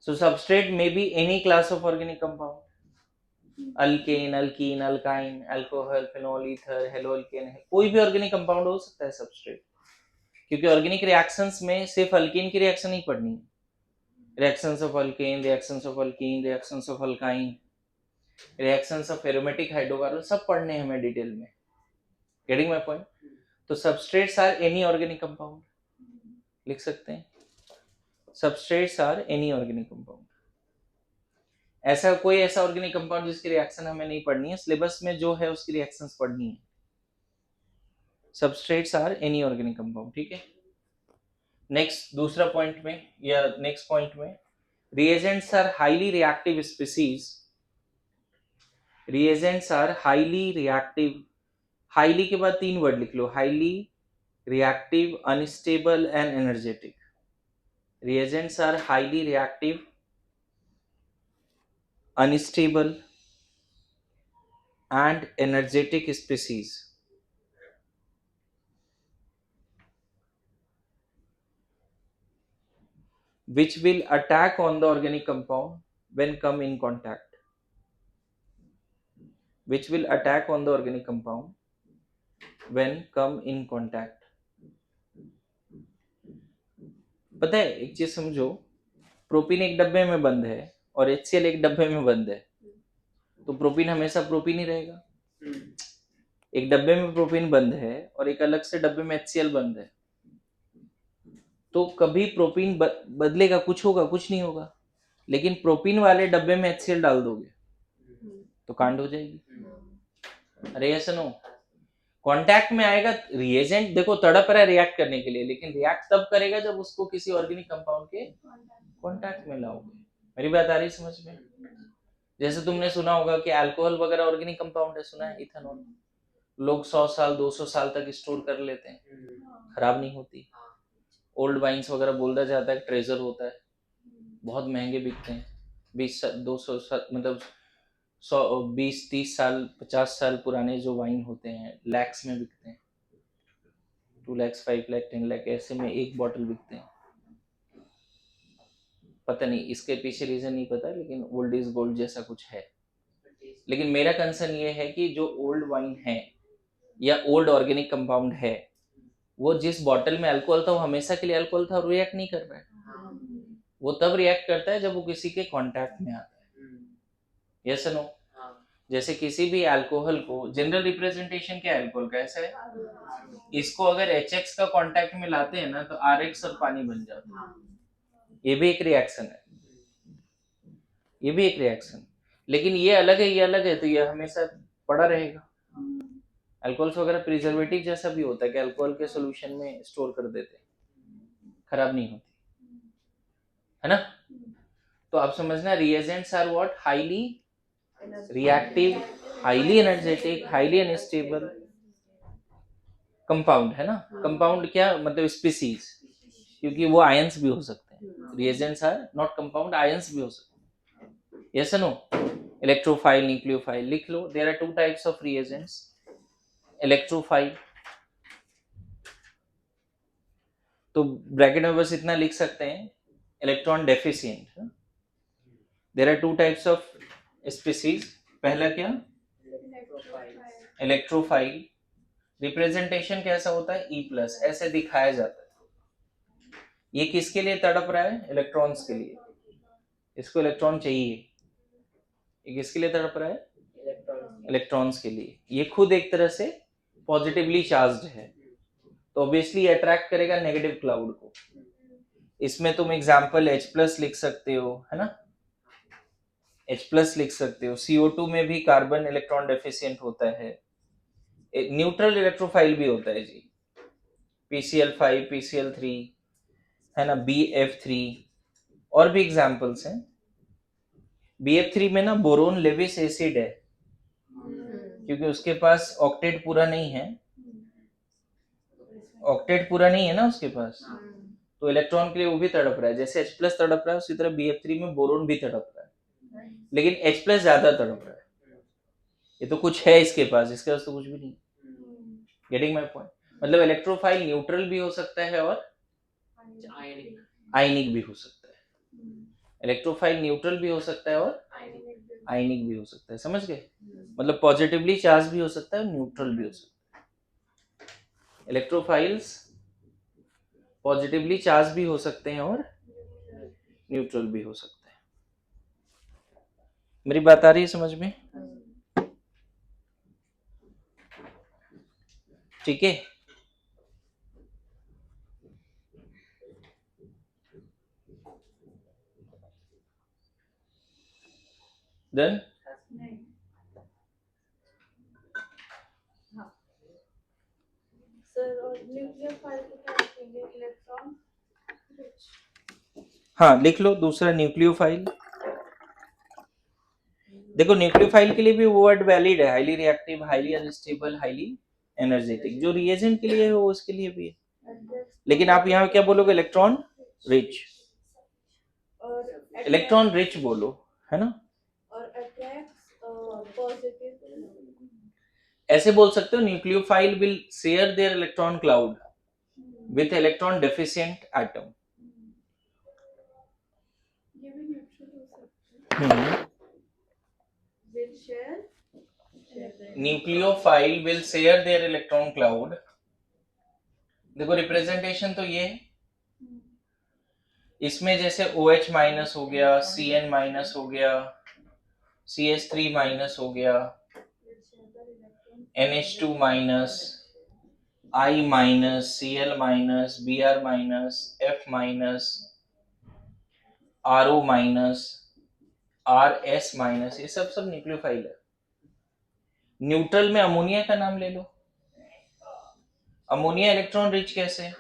So substrate may be any class of organic compound, alkane, alkene, alkyne, alcohol, phenol, ether, haloalkane, कोई भी organic compound हो सकता है सबस्ट्रेट, क्योंकि organic reactions में सिर्फ alkyne की reaction नहीं पढ़नी है, reactions of alkane, reactions of alkene, reactions of alkyne, reactions of aromatic hydrocarbon, सब पढ़ने हैं हमें डिटेल में। Getting my point? तो substrates are any organic compound, लिख सकते हैं substrates are any organic compound. ऐसा कोई ऐसा ऑर्गेनिक कंपाउंड जिसकी रिएक्शन हमें नहीं पढ़नी है, सिलेबस में जो है उसकी रिएक्शंस पढ़नी है। Substrates are any organic compound, ठीक है। नेक्स्ट दूसरा पॉइंट में या नेक्स्ट पॉइंट में, reagents are highly reactive species. reagents are highly reactive, highly के बाद तीन वर्ड लिख लो, highly reactive, unstable and energetic. reagents are highly reactive, unstable and energetic species which will attack on the organic compound when come in contact, which will attack on the organic compound when come in contact. पता है एक चीज समझो, propene एक डब्बे में बंद है और HCl एक डब्बे में बंद है, तो प्रोपीन हमेशा प्रोपीन ही रहेगा। एक डब्बे में प्रोपीन बंद है और एक अलग से डब्बे में HCl बंद है, तो कभी प्रोपीन बदलेगा, कुछ होगा, कुछ नहीं होगा। लेकिन प्रोपीन वाले डब्बे में HCl डाल दोगे तो कांड हो जाएगी। अरे ऐसा नो, कांटेक्ट में आएगा रिएजेंट, देखो तड़प रहा है रिएक्ट करने के लिए, लेकिन रिएक्ट तब करेगा जब उसको किसी ऑर्गेनिक कंपाउंड के कांटेक्ट में लाओगे। मेरी बात आ रही समझ में? जैसे तुमने सुना होगा कि अल्कोहल वगैरह ऑर्गेनिक कंपाउंड है, सुना है? इथेनॉल लोग 100 साल 200 साल तक स्टोर कर लेते हैं, खराब नहीं होती। ओल्ड वाइन्स वगैरह बोला जाता है ट्रेजर होता है, बहुत महंगे बिकते हैं। 200 मतलब 20-30 साल 50 साल पुराने जो वाइन होते हैं लैक्स में बिकते हैं, 2 लाख 5 लाख 10 लाख ऐसे में एक बॉटल बिकते हैं। पता नहीं इसके पीछे रीजन नहीं पता, लेकिन ओल्ड इज गोल्ड जैसा कुछ है। लेकिन मेरा कंसर्न ये है कि जो ओल्ड वाइन है या ओल्ड ऑर्गेनिक कंपाउंड है, वो जिस बॉटल में अल्कोहल था वो हमेशा के लिए अल्कोहल था और रिएक्ट नहीं कर रहा है। वो तब रिएक्ट करता है जब वो किसी के कांटेक्ट में आता है। Yes no? जैसे किसी भी अल्कोहल को जनरल रिप्रेजेंटेशन क्या है अल्कोहल का, ऐसा है, इसको अगर HX का कांटेक्ट में लाते हैं ना तो RH और पानी बन जाता है। ये भी एक रिएक्शन है, ये भी एक रिएक्शन, लेकिन ये अलग है, ये अलग है, तो ये हमेशा पड़ा रहेगा। अल्कोहल्स वगैरह प्रिजर्वेटिव जैसा भी होता है कि अल्कोहल के सॉल्यूशन में स्टोर कर देते हैं, खराब नहीं होती, है ना? तो आप समझना, reagents are what? Highly reactive, highly energetic, highly unstable compound, है ना? कंपाउंड क्या मतलब? स्पीसीज, क्योंकि वो आयंस भी हो सकते हैं। Reagents are not compound, ions भी हो सकते हैं। Yes no? इलेक्ट्रोफाइल, न्यूक्लियोफाइल लिख लो। There are 2 types of reagents, electrophile, तो ब्रैकेट में बस इतना लिख सकते हैं, electron deficient. There are 2 types of species. पहला क्या? इलेक्ट्रोफाइल। रिप्रेजेंटेशन कैसा होता है? E+, ऐसे दिखाया जाता है। ये किसके लिए तड़प रहा है? इलेक्ट्रॉन्स के लिए, इसको इलेक्ट्रॉन चाहिए। ये किसके लिए तड़प रहा है? इलेक्ट्रॉन्स के लिए। ये खुद एक तरह से पॉजिटिवली चार्ज्ड है, तो ऑब्वियसली अट्रैक्ट करेगा नेगेटिव क्लाउड को। इसमें तुम एग्जाम्पल H+ लिख सकते हो, है ना? H+ लिख सकते हो। CO2 में भी कार्बन इलेक्ट्रॉन डेफिशिएंट होता है। न्यूट्रल इलेक्ट्रोफाइल भी होता है जी, PCl5, PCl3, है ना, BF3, और भी एग्जाम्पल्स हैं। BF3 में ना बोरोन लेविस एसिड है, क्योंकि उसके पास ऑक्टेट पूरा नहीं है, ऑक्टेट पूरा नहीं है ना उसके पास, तो इलेक्ट्रॉन के लिए वो भी तड़प रहा है। जैसे H+ तड़प रहा है उसी तरह BF3 में बोरोन भी तड़प रहा है, लेकिन H+ ज्यादा तड़प रहा है। ये तो कुछ है इसके पास, इसके पास तो कुछ भी नहीं। Getting my point? मतलब इलेक्ट्रोफाइल न्यूट्रल भी हो सकता है और आयनिक भी हो सकता है। इलेक्ट्रोफाइल न्यूट्रल भी हो सकता है और आयनिक भी हो सकता है, समझ गए? मतलब पॉजिटिवली चार्ज भी हो सकता है और न्यूट्रल भी हो सकता है। इलेक्ट्रोफाइल्स पॉजिटिवली चार्ज भी हो सकते हैं और न्यूट्रल भी हो सकते हैं। मेरी बात आ रही है समझ में? ठीक है। देन
सर, और न्यूक्लियोफाइल को क्या लिखेंगे? Electron rich.
हाँ लिख लो दूसरा, न्यूक्लियोफाइल। देखो न्यूक्लियोफाइल के लिए भी वो वर्ड वैलिड है, highly reactive, highly unstable, highly energetic. जो रिएजेंट के लिए है वो उसके लिए भी है, लेकिन आप यहाँ क्या बोलोगे? इलेक्ट्रॉन रिच,
और
इलेक्ट्रॉन रिच बोलो, है ना?
और अट्रैक्ट्स पॉजिटिव।
ऐसे बोल सकते हो, nucleophile will share their electron cloud with electron deficient atom.
ये भी न्यूट्रल हो सकता है। Will share
nucleophile will share their electron cloud. देखो रिप्रेजेंटेशन तो ये है, इसमें जैसे OH माइनस हो गया, Cn माइनस हो गया, CH3 माइनस हो गया, NH2 minus, I minus, Cl minus, Br minus, F minus, RO minus, RS minus, ये सब सब न्यूक्लियोफाइल है। न्यूट्रल में अमोनिया का नाम ले लो। अमोनिया इलेक्ट्रॉन रिच कैसे है?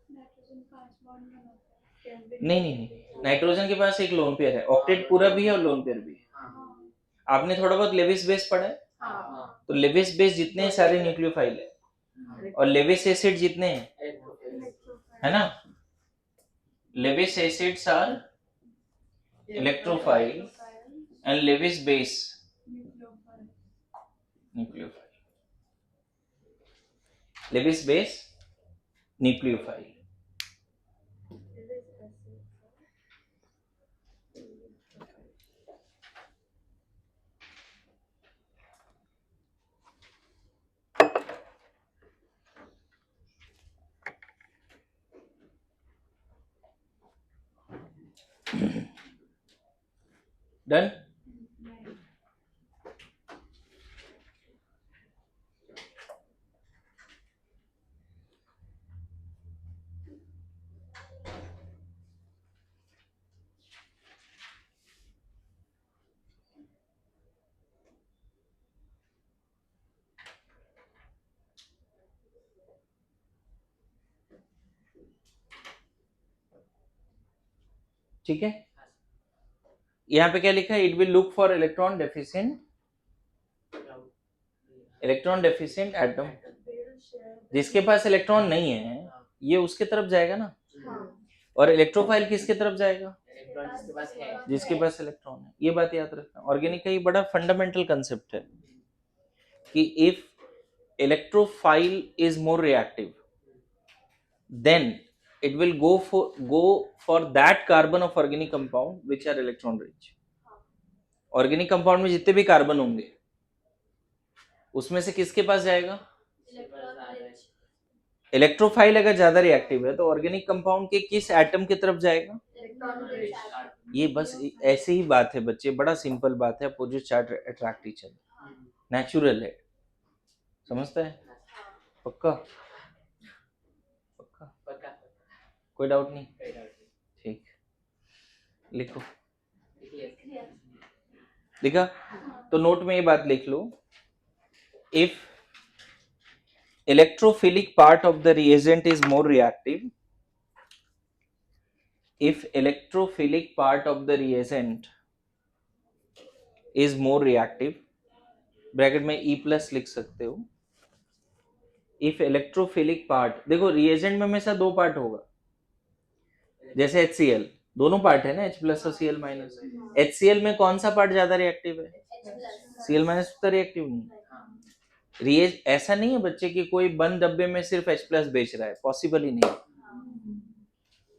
नाइट्रोजन 5 बॉन्ड बनाता है।
नहीं, नाइट्रोजन के पास एक लोन पेयर है, ऑक्टेट पूरा भी है और लोन पेयर भी है।
हाँ।
आपने थोड़ा बहुत लेविस बेस पढ़ा है?
हाँ।
तो लेविस बेस जितने सारे न्यूक्लियोफाइल है, और लेविस एसिड जितने हैं, है ना, Lewis acids are electrophile and Lewis base nucleophile. Lewis base nucleophile. Done. ठीक है, यहाँ पे क्या लिखा है? It will look for electron deficient atom. जिसके पास इलेक्ट्रॉन नहीं है ये उसके तरफ जाएगा ना, और इलेक्ट्रोफाइल किसके तरफ जाएगा? जिसके पास इलेक्ट्रॉन है। ये बात याद रखना। ऑर्गेनिक का ये बड़ा फंडामेंटल कंसेप्ट है कि if electrophile is more reactive then it will go for that carbon of organic compound which are electron rich। Organic compound में जितने भी कार्बन होंगे उसमें से किसके पास जाएगा? इलेक्ट्रोफाइल अगर ज्यादा रिएक्टिव है तो ऑर्गेनिक कंपाउंड के किस एटम की तरफ जाएगा? ये बस ऐसे ही बात है बच्चे, बड़ा सिंपल बात है। Opposite charge attract each other, natural है, समझता है? पक्का पक्का, कोई डाउट नहीं? ठीक, लिखो। लिखा? तो नोट में ये बात लिख लो, if electrophilic part of the reagent is more reactive, if electrophilic part of the reagent is more reactive, bracket में E प्लस लिख सकते हो। इफ इलेक्ट्रोफिलिक पार्ट, देखो रिएजेंट में हमेशा दो पार्ट होगा, जैसे HCl दोनों पार्ट है ना, H प्लस और Cl माइनस। HCl में कौन सा पार्ट ज्यादा रिएक्टिव है? Cl माइनस उतना रिएक्टिव नहीं। रिएज ऐसा नहीं है बच्चे कि कोई बंद डब्बे में सिर्फ H प्लस बेच रहा है, पॉसिबल ही नहीं।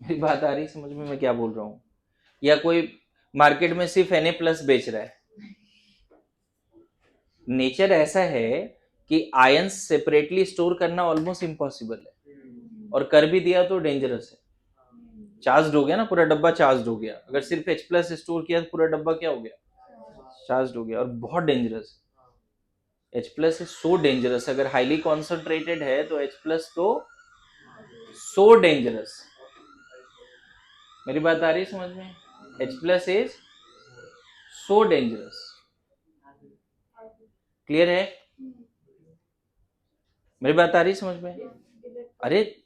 मेरी बात आ रही समझ में मैं क्या बोल रहा हूँ? या कोई मार्केट में सिर्फ Na प्लस बेच रहा है। नेचर ऐसा है कि आयंस सेपरेटली स्टोर करना ऑलमोस्ट इम्पॉसिबल है, और कर भी दिया तो डेंजरस है। चार्ज हो गया ना, पूरा डब्बा चार्ज हो गया। अगर सिर्फ H प्लस स्टोर किया तो पूरा डब्बा क्या हो गया? चार्ज हो गया, और बहुत डेंजरस है। H plus is so dangerous. अगर हाईली कॉन्सेंट्रेटेड है तो H प्लस तो सो डेंजरस। मेरी बात आ रही है समझ में? H plus is so dangerous. Clear है? मेरी बात आ रही है समझ में? अरे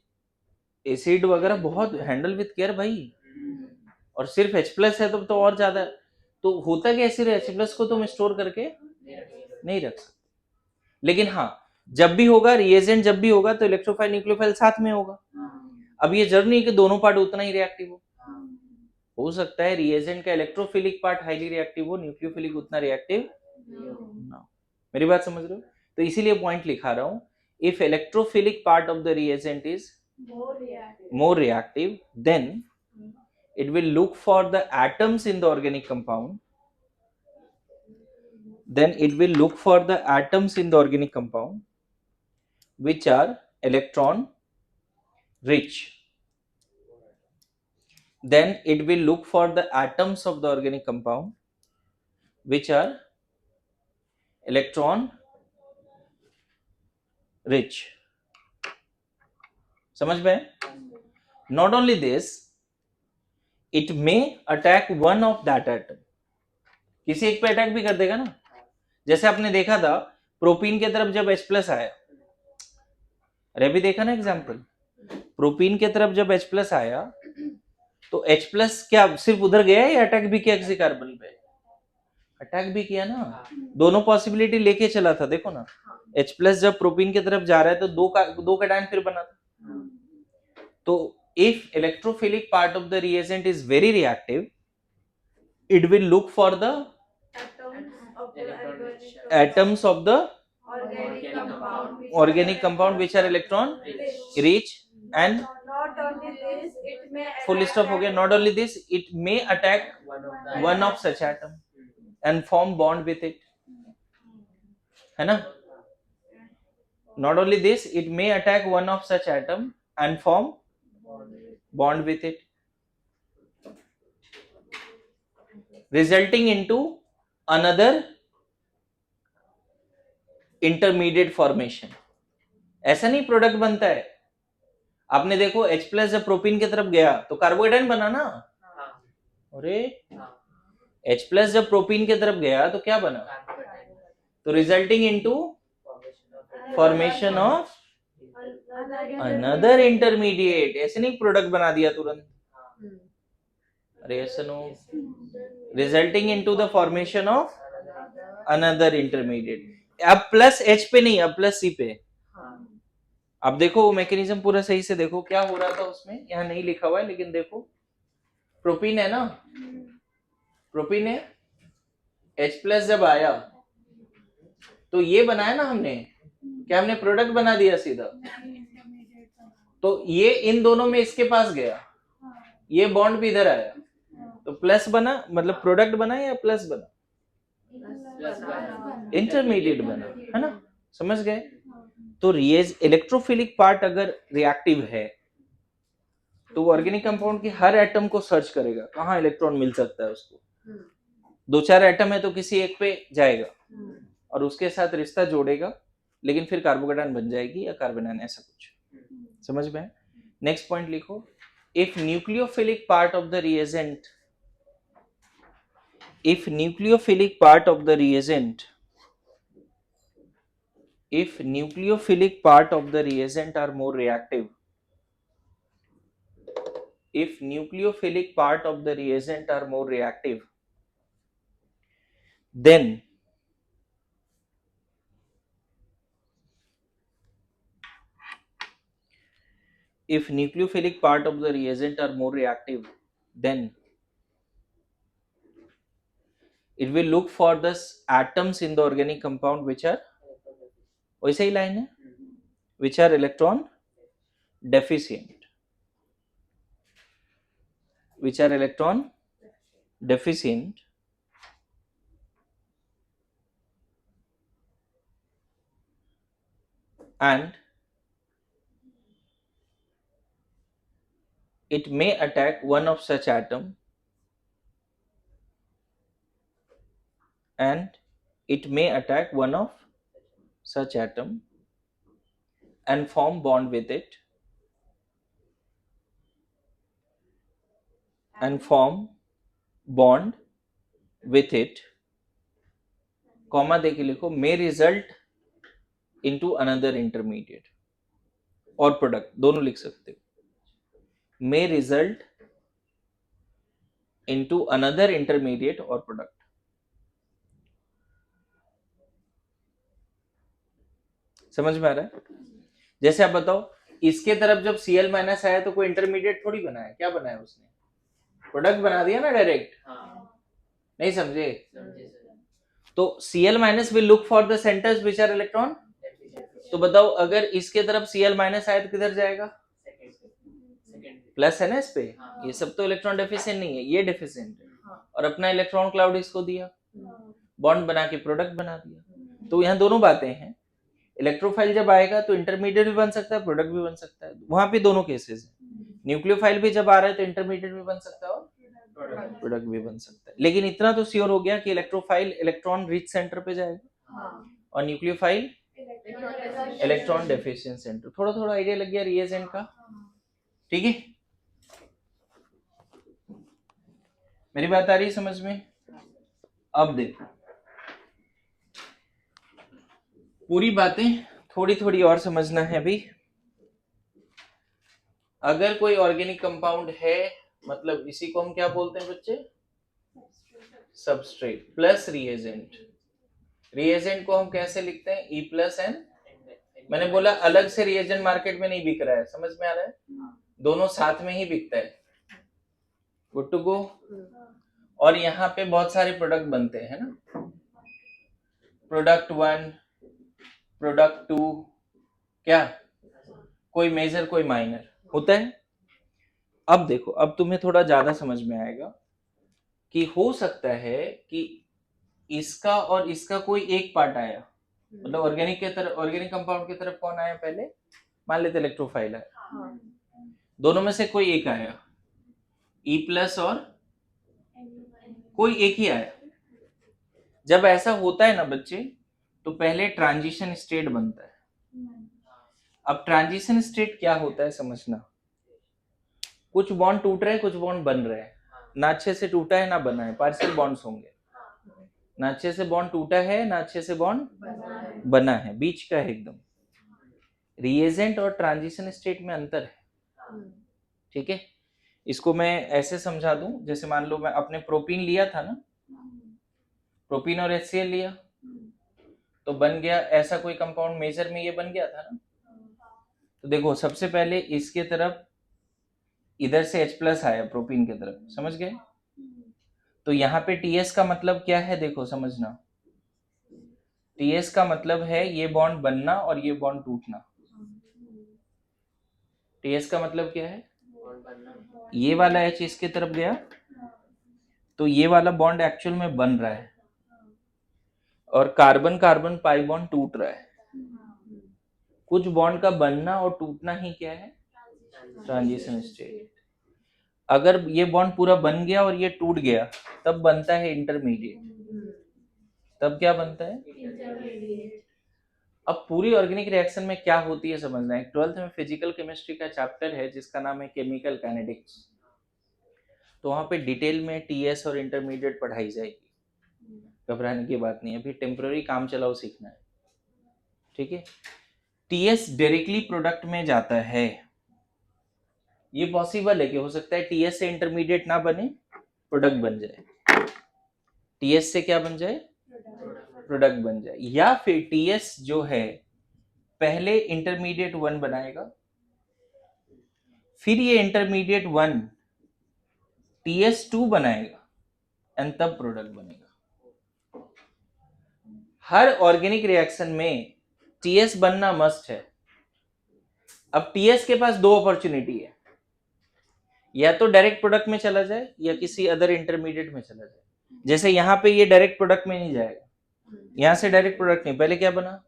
एसिड वगैरह बहुत हैंडल विथ केयर भाई, और सिर्फ H प्लस है तो और ज्यादा। तो होता क्या, सिर्फ H प्लस को तुम स्टोर करके नहीं रख सकते। लेकिन हाँ, जब भी होगा रिएजेंट, जब भी होगा तो इलेक्ट्रोफाइल न्यूक्लियोफाइल साथ में होगा। अब ये जरूरी नहीं कि दोनों पार्ट उतना ही रिएक्टिव हो सकता है रिएजेंट का इलेक्ट्रोफिलिक पार्ट हाईली रिएक्टिव हो, न्यूक्लियोफिलिक उतना रिएक्टिव ना हो। मेरी बात समझ रहे हो? तो इसीलिए पॉइंट लिखा रहा हूं, if electrophilic part of the reagent is more reactive, then it will look for the atoms in the organic compound then it will look for the atoms in the organic compound which are electron rich. Then it will look for the atoms of the organic compound which are electron rich. समझ में? Not only this, it may attack one of that atom. किसी एक पे attack भी कर देगा ना. जैसे आपने देखा था प्रोपीन के तरफ जब H+ आया, अरे अभी देखा ना एग्जाम्पल, प्रोपीन के तरफ जब H+ आया तो H+ क्या सिर्फ उधर गया या अटैक भी किया किसी कार्बन पे? अटैक भी किया ना. दोनों पॉसिबिलिटी लेके चला था. देखो ना, H+ जब प्रोपीन की तरफ जा रहा है तो दो कैटायन फिर बना था. तो if electrophilic part of the reagent is very reactive, it will look for the atoms of the organic compound which are electron rich, and
not only this, it may
full stop हो गया. Not only this, it may attack one of such atom and form bond with it, है ना. Not only this, it may attack one of such atom and form bond with it, resulting into another intermediate formation. ऐसा नहीं product बनता है. आपने देखो H+ जब propene की तरफ गया तो कार्बोकेटाइन बना ना. अरे H+ जब प्रोपीन की तरफ गया तो क्या बना? तो resulting into formation of another intermediate. ऐसे नहीं प्रोडक्ट बना दिया तुरंत. अरे ऐसा no, resulting into the formation of another intermediate. अब प्लस H पे नहीं, अब प्लस C पे. अब देखो वो मैकेनिज्म पूरा सही से देखो क्या हो रहा था उसमें. यहाँ नहीं लिखा हुआ है लेकिन देखो, प्रोपीन है ना, प्रोपीन है. H+ जब आया तो ये बनाया ना हमने, क्या हमने प्रोडक्ट बना दिया सीधा. तो ये इन दोनों में इसके पास गया, ये बॉन्ड भी इधर आया तो प्लस बना, मतलब प्रोडक्ट बना या प्लस बना? इंटरमीडिएट बना, है ना. समझ गए? तो इलेक्ट्रोफिलिक पार्ट अगर रिएक्टिव है तो ऑर्गेनिक कंपाउंड के हर एटम को सर्च करेगा कहाँ इलेक्ट्रॉन मिल सकता है उसको. 2-4 एटम है तो किसी एक पे जाएगा और उसके साथ रिश्ता जोड़ेगा, लेकिन फिर कार्बोकेटाइन बन जाएगी या कार्बोनाइन, ऐसा कुछ. समझ में? नेक्स्ट पॉइंट लिखो. If nucleophilic part of the reagent, if nucleophilic part of the reagent are more reactive, if nucleophilic part of the reagent are more reactive, then if nucleophilic part of the reagent are more reactive, then it will look for the atoms in the organic compound which are, वैसे ही line है, which are electron deficient, which are electron deficient, and it may attack one of such atom, and it may attack one of such atom and form bond with it, and form bond with it, comma देके लिखो, may result into another intermediate और product, दोनों लिख सकते हो. may result into another intermediate और product. समझ में आ रहा है? जैसे आप बताओ, इसके तरफ जब Cl- आया तो कोई इंटरमीडिएट थोड़ी बनाया, क्या बनाया उसने? प्रोडक्ट बना दिया ना डायरेक्ट. नहीं समझे? तो Cl- will look for the centers which are electron. तो बताओ अगर इसके तरफ Cl- आया तो किधर जाएगा? प्लस है ना इस पे. ये सब तो इलेक्ट्रॉन डेफिशिएंट नहीं है, ये डेफिशिएंट है. और अपना इलेक्ट्रॉन क्लाउड इसको दिया बॉन्ड बना के प्रोडक्ट बना दिया। तो यहाँ दोनों बातें हैं, इलेक्ट्रोफाइल जब आएगा तो इंटरमीडिएट भी बन सकता है, प्रोडक्ट भी बन सकता है, वहां पे दोनों केसेस है। न्यूक्लियोफाइल भी जब आ रहा है तो इंटरमीडिएट भी बन सकता है और प्रोडक्ट भी बन सकता है। लेकिन इतना तो श्योर हो गया कि इलेक्ट्रोफाइल इलेक्ट्रॉन रिच सेंटर पे जाएगा और न्यूक्लियोफाइल इलेक्ट्रॉन डेफिशिएंट सेंटर। थोड़ा थोड़ा आइडिया लग गया रिएजेंट का, ठीक है? मेरी बात आ रही है समझ में? अब देखो पूरी बातें थोड़ी थोड़ी और समझना है अभी। अगर कोई ऑर्गेनिक कंपाउंड है, मतलब इसी को हम क्या बोलते हैं बच्चे? Substrate plus reagent. रिएजेंट को हम कैसे लिखते हैं? E plus N. मैंने बोला अलग से रिएजेंट मार्केट में नहीं बिक रहा है, समझ में आ रहा है? दोनों साथ में ही बिकता है। Good to go. और यहाँ पे बहुत सारे प्रोडक्ट बनते हैं ना, प्रोडक्ट 1, प्रोडक्ट 2, क्या कोई मेजर कोई माइनर होता है। अब देखो, अब तुम्हें थोड़ा ज्यादा समझ में आएगा कि हो सकता है कि इसका और इसका कोई एक पार्ट आया, मतलब ऑर्गेनिक के तरफ, ऑर्गेनिक कंपाउंड की तरफ कौन आया पहले? मान लेते इलेक्ट्रोफाइल आया, दोनों में से कोई एक आया, E प्लस और कोई एक ही आया। जब ऐसा होता है ना बच्चे, तो पहले ट्रांजिशन स्टेट बनता है। अब ट्रांजिशन स्टेट क्या होता है समझना, कुछ बॉन्ड टूट रहे हैं, कुछ बॉन्ड बन रहे हैं, ना अच्छे से टूटा है ना बना है, पार्शियल बॉन्ड्स होंगे, ना अच्छे से बॉन्ड टूटा है ना अच्छे से बॉन्ड बना है, बीच का है एकदम। रिएजेंट और ट्रांजिशन स्टेट में अंतर है, ठीक है? इसको मैं ऐसे समझा दूं, जैसे मान लो मैं अपने प्रोपीन लिया था ना, प्रोपीन और HCl लिया तो बन गया ऐसा कोई कंपाउंड, मेजर में ये बन गया था ना। तो देखो सबसे पहले इसके तरफ इधर से H प्लस आया प्रोपीन की तरफ, समझ गए? तो यहाँ पे TS का मतलब क्या है, देखो समझना, TS का मतलब है ये बॉन्ड बनना और ये बॉन्ड टूटना। TS का मतलब क्या है? ये वाला H इसके तरफ गया तो ये वाला बॉन्ड एक्चुअल में बन रहा है और कार्बन कार्बन पाई बॉन्ड टूट रहा है। कुछ बॉन्ड का बनना और टूटना ही क्या है? Transition state. अगर ये बॉन्ड पूरा बन गया और ये टूट गया तब बनता है इंटरमीडिएट। तब क्या बनता है? अब पूरी ऑर्गेनिक रिएक्शन में क्या होती है समझना है। 12th में फिजिकल केमिस्ट्री का चैप्टर है जिसका नाम है केमिकल काइनेटिक्स, तो वहां पे डिटेल में TS और इंटरमीडिएट पढ़ाई जाएगी, घबराने की बात नहीं है, अभी टेम्पररी काम चलाओ सीखना है, ठीक है? TS डायरेक्टली प्रोडक्ट में जाता है, ये पॉसिबल है कि हो सकता है TS से इंटरमीडिएट ना बने, प्रोडक्ट बन जाए। TS से क्या बन जाए? प्रोडक्ट बन जाए। या फिर TS जो है पहले इंटरमीडिएट 1 बनाएगा, फिर ये इंटरमीडिएट 1 TS2 बनाएगा एंड तब प्रोडक्ट बनेगा। हर ऑर्गेनिक रिएक्शन में TS बनना मस्ट है। अब TS के पास दो अपॉर्चुनिटी है, या तो डायरेक्ट प्रोडक्ट में चला जाए या किसी अदर इंटरमीडिएट में चला जाए। जैसे यहाँ पे ये डायरेक्ट प्रोडक्ट में नहीं जाएगा, यहाँ से डायरेक्ट प्रोडक्ट नहीं, पहले क्या बना?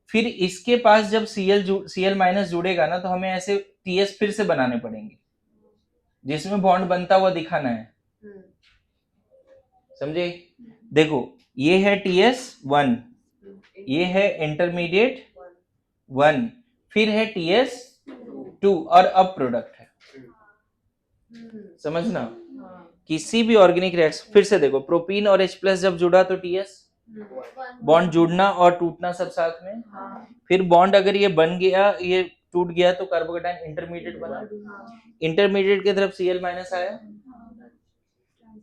फिर इसके पास जब Cl माइनस जुड़ेगा ना तो हमें ऐसे TS फिर से बनाने पड़ेंगे जिसमें बॉन्ड बनता हुआ दिखाना है, समझे? देखो ये है TS1, ये है इंटरमीडिएट 1, फिर है TS2 और अब प्रोडक्ट है। समझना, किसी भी ऑर्गेनिक रिएक्शन, फिर से देखो प्रोपीन और H प्लस जब जुड़ा तो TS, बॉन्ड जुड़ना और टूटना सब साथ में, फिर बॉन्ड अगर ये बन गया, ये टूट गया तो कार्बोकेटाइन इंटरमीडिएट बना, इंटरमीडिएट की तरफ Cl माइनस आया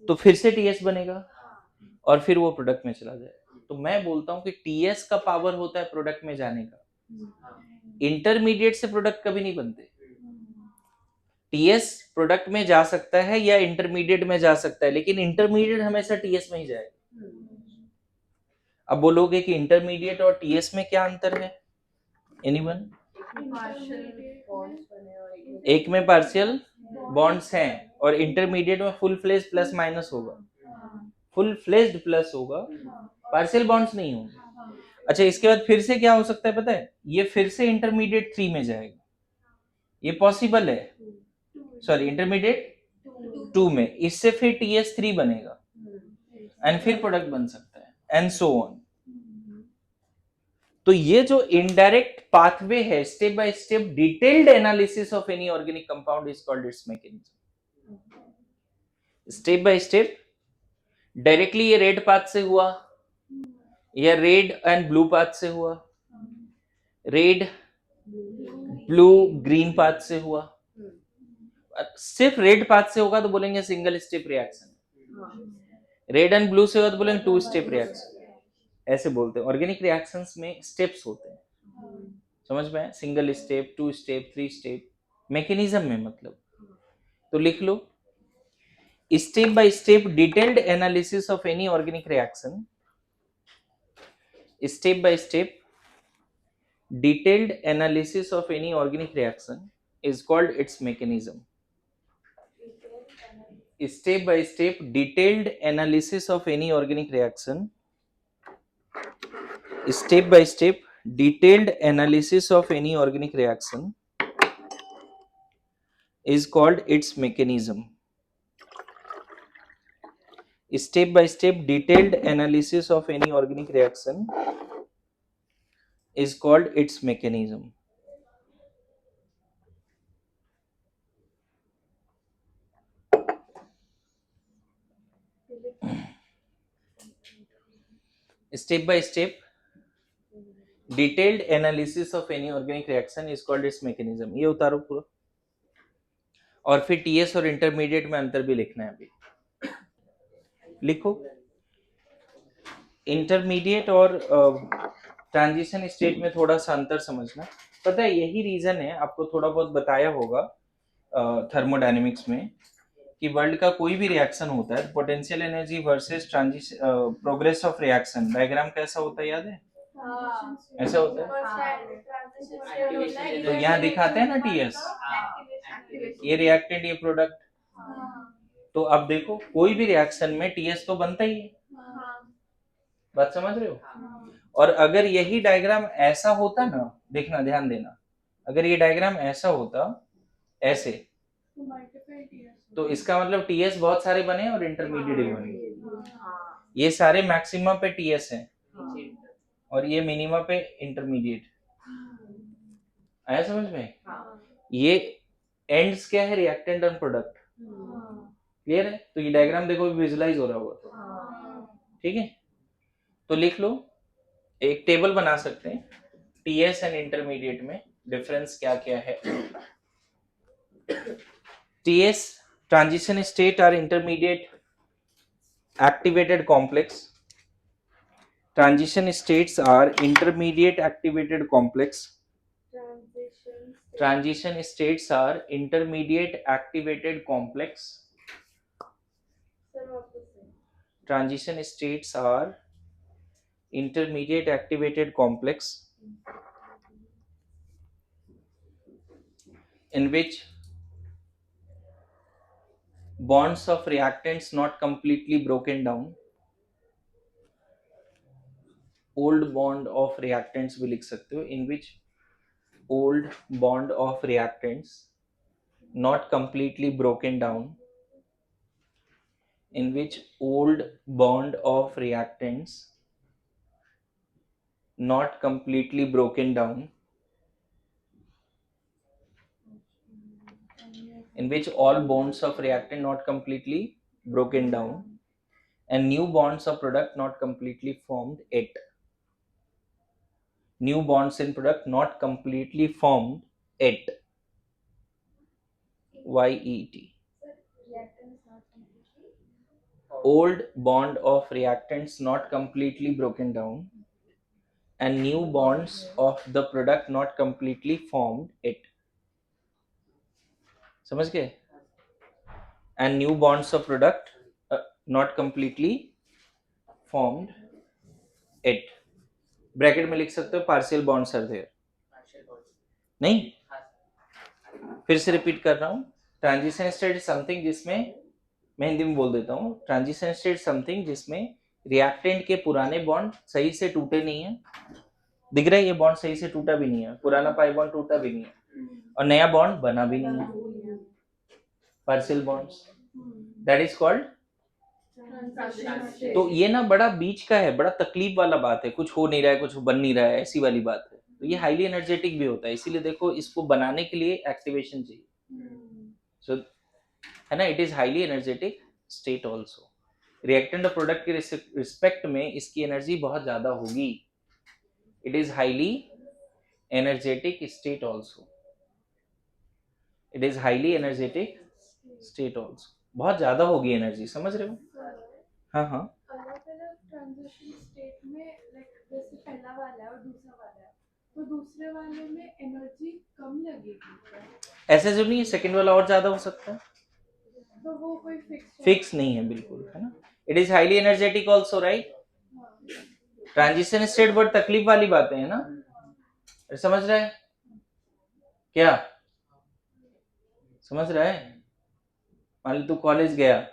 तो फिर से TS बनेगा और फिर वो प्रोडक्ट में चला जाएगा। तो मैं बोलता हूं कि TS का पावर होता है प्रोडक्ट में जाने का, इंटरमीडिएट से प्रोडक्ट कभी नहीं बनते। TS प्रोडक्ट में जा सकता है या इंटरमीडिएट में जा सकता है, लेकिन इंटरमीडिएट हमेशा TS में ही जाएगा। अब बोलोगे कि इंटरमीडिएट और TS में क्या अंतर है? एनीवन? एक में पार्शियल बॉन्ड्स हैं और इंटरमीडिएट में फुल फ्लेज प्लस माइनस होगा। फुल फ्लेज्ड प्लस होगा, पार्शियल बॉन्ड्स नहीं होंगे। अच्छा, इसके बाद फिर से क्या हो सकता है पता है, ये फिर से इंटरमीडिएट 3 में जाएगा, ये पॉसिबल है, सॉरी इंटरमीडिएट 2 में, इससे फिर TS3 बनेगा एंड फिर प्रोडक्ट बन सकता है एंड सो ऑन। तो ये जो इनडायरेक्ट पाथवे है, step by step detailed analysis of any organic compound is called its mechanism. Step by step, directly ये रेड पाथ से हुआ या रेड एंड ब्लू पाथ से हुआ, रेड ब्लू ग्रीन पाथ से हुआ, सिर्फ रेड पाथ से होगा तो बोलेंगे single step reaction, red and blue से होगा तो बोलेंगे 2 स्टेप रिएक्शन, ऐसे बोलते हैं। ऑर्गेनिक रिएक्शंस में स्टेप्स होते हैं, समझ में आया, single step, 2 step, 3 step, mechanism में मतलब। तो लिख लो, step by step detailed analysis of any organic reaction, step by step detailed analysis of any organic reaction is called its mechanism. Step by step detailed analysis of any organic reaction, step by step detailed analysis of any organic reaction is called its mechanism. Step by step detailed analysis of any organic reaction is called its mechanism. Step by step detailed analysis of any organic reaction is called its mechanism. ये उतारो पूरा, और फिर TS और intermediate में अंतर भी लिखना है। अभी लिखो, इंटरमीडिएट और ट्रांजिशन स्टेट में थोड़ा सा अंतर समझना। पता है यही रीजन है, आपको थोड़ा बहुत बताया होगा थर्मोडायनेमिक्स में, कि वर्ल्ड का कोई भी रिएक्शन होता है, potential energy versus transition progress of reaction diagram कैसा होता है, याद है? ऐसा होता है। तो यहाँ दिखाते हैं ना TS, ये रिएक्टेंट, ये प्रोडक्ट। तो अब देखो कोई भी रिएक्शन में TS तो बनता ही है, बात समझ रहे हो? और अगर यही डायग्राम ऐसा होता ना, देखना ध्यान देना, अगर ये डायग्राम ऐसा होता ऐसे, तो इसका मतलब TS बहुत सारे बने और इंटरमीडिएट भी बने। ये सारे मैक्सिमम पे TS है और ये मिनिमम पे इंटरमीडिएट। आया समझ में? ये एंड्स क्या है, रिएक्टेंट और प्रोडक्ट। क्लियर है? तो ये डायग्राम देखो विजुलाइज हो रहा होगा तो ठीक है। तो लिख लो, एक टेबल बना सकते हैं TS एंड इंटरमीडिएट में डिफरेंस क्या क्या है। TS transition state or intermediate activated complex. Transition states are intermediate activated complex. Transition states are intermediate activated complex. Transition states are intermediate activated complex in which bonds of reactants not completely broken down, old bond of reactants भी लिख सकते हो, in which old bond of reactants not completely broken down, in which old bond of reactants not completely broken down, in which all bonds of reactant not completely broken down and new bonds of product not completely formed yet. New bonds in product not completely formed yet. YET. Old bond of reactants not completely broken down and new bonds of the product not completely formed yet. समझ गए? And new bonds of product not completely formed yet. Bracket में लिख सकते हो partial bonds are there. नहीं, फिर से repeat कर रहा हूं, ट्रांजिशन स्टेट इज समथिंग जिसमें मैं हिंदी में बोल देता हूँ. ट्रांजिशन स्टेट समथिंग जिसमें रिएक्टेंट के पुराने बॉन्ड सही से टूटे नहीं है. दिख रहा है ये बॉन्ड सही से टूटा भी नहीं है, पुराना पाई बॉन्ड टूटा भी नहीं है और नया बॉन्ड बना भी नहीं है. Partial bonds, that is called. तो ये ना बड़ा बीच का है, बड़ा तकलीफ वाला बात है. कुछ हो नहीं रहा है, कुछ बन नहीं रहा है, ऐसी वाली बात है. तो ये हाईली एनर्जेटिक भी होता है. इसीलिए देखो इसको बनाने के लिए एक्टिवेशन चाहिए. सो है ना, it is highly energetic state also. Reactant और प्रोडक्ट के रिस्पेक्ट में इसकी एनर्जी बहुत ज्यादा होगी. It is highly energetic state also. It is highly energetic state also. बहुत ज्यादा होगी एनर्जी, समझ रहे हो? हाँ हाँ.
अलग-अलग ट्रांजिशन स्टेट में लाइक जैसे पहला वाला है और दूसरा वाला है, तो दूसरे वाले में एनर्जी कम लगेगी क्या?
ऐसे जो नहीं है, सेकंड वाला और ज्यादा हो सकता है.
तो वो कोई
फिक्स नहीं है बिल्कुल, है ना. It is highly energetic also, right. Transition state बड़ी तकलीफ वाली बातें है ना. समझ रहा है क्या? समझ रहा है? मान ली तू कॉलेज गया,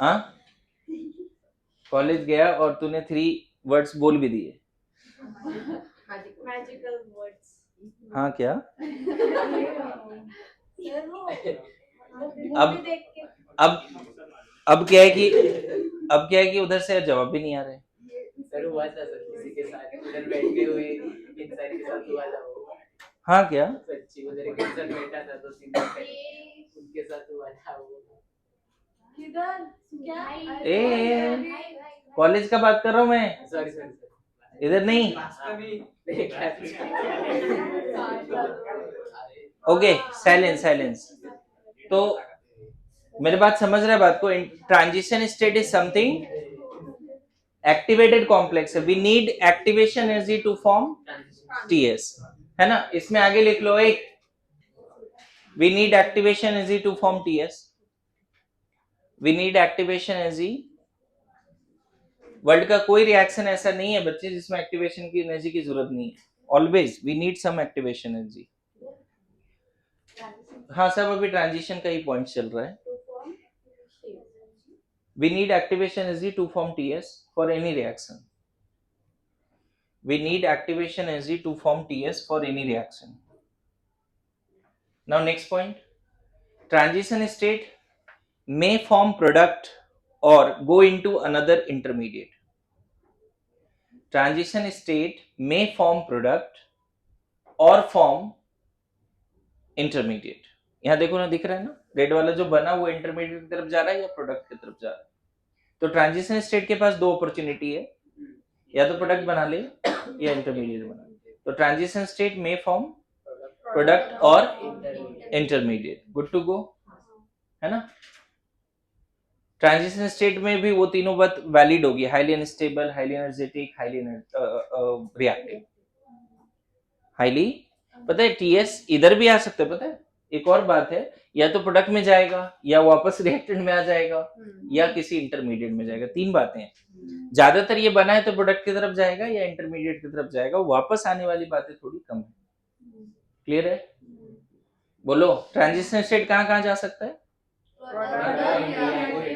हाँ, कॉलेज गया और तूने 3 वर्ड्स बोल भी दिए.
Magical words.
हाँ क्या?
अब देख के
अब क्या है कि उधर से जवाब भी नहीं आ रहे.
सर हुआ था सर किसी के साथ उधर बैठे हुए इंसान के साथ हुआ था वो.
हाँ क्या?
सच्ची उधर एक इंसान बैठा था तो उनके साथ हुआ था वो.
किधर क्या?
कॉलेज का बात कर रहा हूँ मैं,
सॉरी सॉरी
इधर नहीं. Okay, silence. तो मेरी बात समझ रहे बात को. Transition state is something activated complex है. We need activation energy to form TS, है ना. इसमें आगे लिख लो एक, we need activation energy to form TS. We need activation energy. World का कोई रिएक्शन ऐसा नहीं है बच्चे जिसमें एक्टिवेशन की एनर्जी की जरूरत नहीं है. Always we need some activation energy. हाँ सब अभी ट्रांजिशन का ही पॉइंट चल रहा है. We need activation energy to form TS for any reaction. We need activation energy to form TS for any reaction. Now next point. Transition state may form product or go into another intermediate. Transition state may form product or form intermediate. यहाँ देखो ना, दिख रहा है ना, red वाला जो बना वो इंटरमीडिएट की तरफ जा रहा है या प्रोडक्ट की तरफ जा रहा है. तो ट्रांजिशन स्टेट के पास 2 अपॉर्चुनिटी है, या तो प्रोडक्ट बना ले या इंटरमीडिएट बना ले. तो ट्रांजिशन स्टेट में फॉर्म प्रोडक्ट और इंटरमीडिएट. गुड टू गो, है ना. ट्रांजिशन स्टेट में भी वो तीनों बात वैलिड होगी. Highly unstable, highly energetic, highly reactive. Highly, पता है टीएस इधर भी आ सकता है. पता है एक और बात है, या तो प्रोडक्ट में जाएगा, या वापस रिएक्टेंट में आ जाएगा, या किसी इंटरमीडिएट में जाएगा. 3 बातें हैं. ज्यादातर ये बना है तो प्रोडक्ट की तरफ जाएगा या इंटरमीडिएट की तरफ जाएगा. वापस आने वाली बातें थोड़ी कम है. क्लियर है? बोलो, ट्रांजिशन स्टेट कहाँ कहाँ जा सकता है?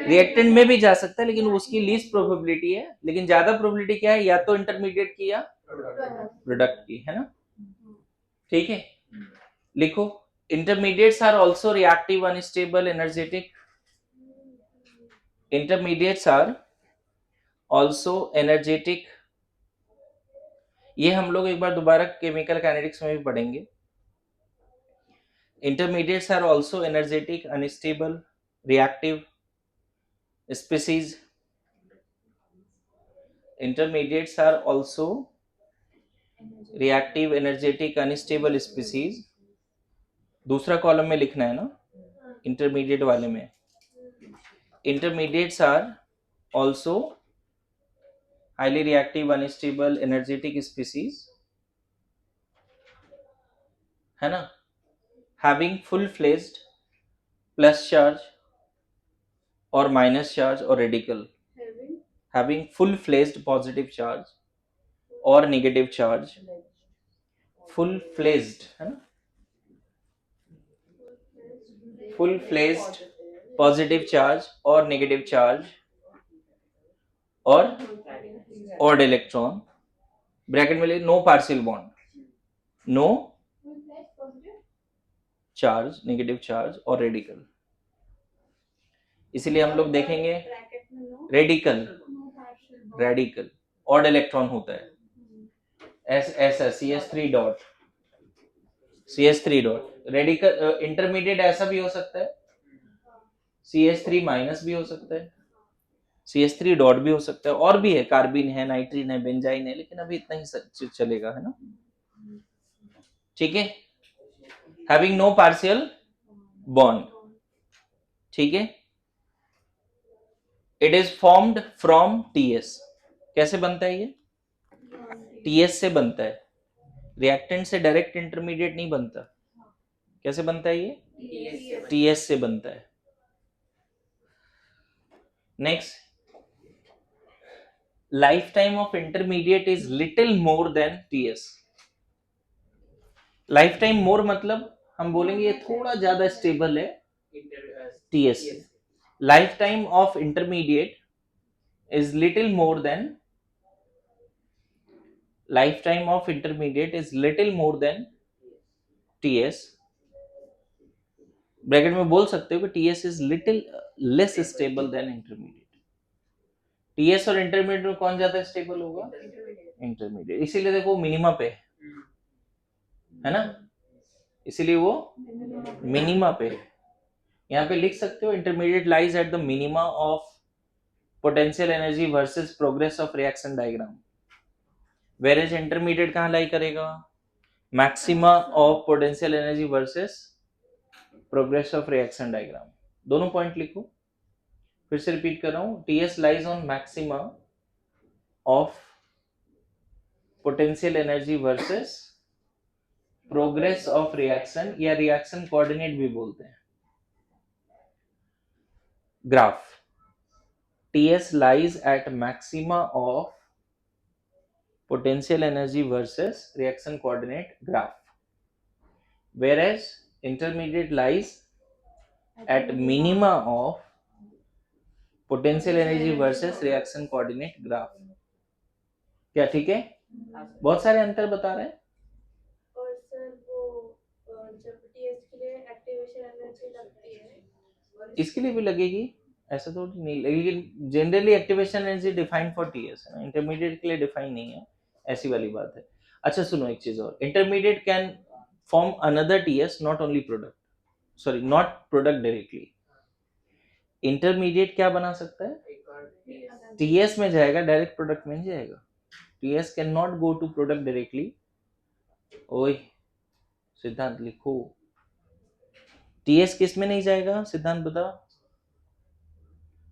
रिएक्टेंट में भी जा सकता है, लेकिन उसकी लीस्ट प्रोबेबिलिटी है. लेकिन ज्यादा प्रोबेबिलिटी क्या है? या तो इंटरमीडिएट की या प्रोडक्ट की, है ना. ठीक है, लिखो. Intermediates are also reactive, unstable, energetic. Intermediates are also energetic. ये हम लोग एक बार दोबारा केमिकल काइनेटिक्स में भी पढ़ेंगे. Intermediates are also energetic, unstable, reactive species. Intermediates are also reactive, energetic, unstable species. दूसरा कॉलम में लिखना है ना, इंटरमीडिएट वाले में. Intermediates are also highly reactive, unstable, energetic species, है ना, having full-fledged plus charge or minus charge or radical, having full-fledged positive charge or negative charge. Full-fledged, है ना, फुल फ्लेज्ड पॉजिटिव चार्ज और नेगेटिव चार्ज और odd electron, bracket में लिखे no partial bond, no charge, negative charge और radical. इसीलिए हम लोग देखेंगे रेडिकल, रेडिकल ऑड इलेक्ट्रॉन होता है, ऐसा CS3 dot, CS3 dot. Radical intermediate ऐसा भी हो सकता है, CS3 माइनस भी हो सकता है, CS3 डॉट भी हो सकता है, और भी है, कार्बिन है, नाइट्रीन है, बेंजाइन है, लेकिन अभी इतना ही चलेगा, है ना। ठीक है, हैविंग नो पार्शियल बॉन्ड। ठीक है, it is formed from TS। कैसे बनता है ये? TS से बनता है, रिएक्टेंट से डायरेक्ट इंटरमीडिएट नहीं बनता। कैसे बनता है ये? TS से बनता है। Next, life time of intermediate is little more than TS। Life time more मतलब हम बोलेंगे ये थोड़ा ज्यादा स्टेबल है TS से। Life time of intermediate is little more than, lifetime of intermediate is little more than TS। Bracket में बोल सकते हो कि TS is little less stable than intermediate। TS और इंटरमीडिएट में कौन ज्यादा स्टेबल होगा? इंटरमीडिएट। इसीलिए देखो मिनिमा पे है ना, इसीलिए वो मिनिमा पे। यहाँ पे लिख सकते हो intermediate lies at the minima of potential energy versus progress of reaction diagram. वेरेज intermediate कहाँ लाई करेगा? Maxima of potential energy versus progress of reaction diagram. दोनों पॉइंट लिखो, फिर से रिपीट कर रहा हूं। TS lies on maxima of potential energy versus progress of reaction, या रिएक्शन कोऑर्डिनेट भी बोलते हैं, graph. TS lies at maxima of potential energy versus reaction coordinate graph, whereas intermediate lies at minima of potential energy versus reaction coordinate graph। क्या ठीक है? बहुत सारे अंतर बता रहे हैं।
और सर वो जब TS के लिए एक्टिवेशन एनर्जी लगती है,
इसके लिए भी लगेगी, ऐसा तो नहीं, लेकिन generally activation energy defined for TS है ना, इंटरमीडिएट के लिए डिफाइन नहीं है, ऐसी वाली बात है। अच्छा सुनो एक चीज और, intermediate can form another TS, not only product, sorry not product directly. Intermediate क्या बना सकता है? TS में जाएगा, डायरेक्ट प्रोडक्ट में नहीं जाएगा। TS can not go to product directly. ओए सिद्धांत लिखो, TS किस में नहीं जाएगा? सिद्धांत बताओ,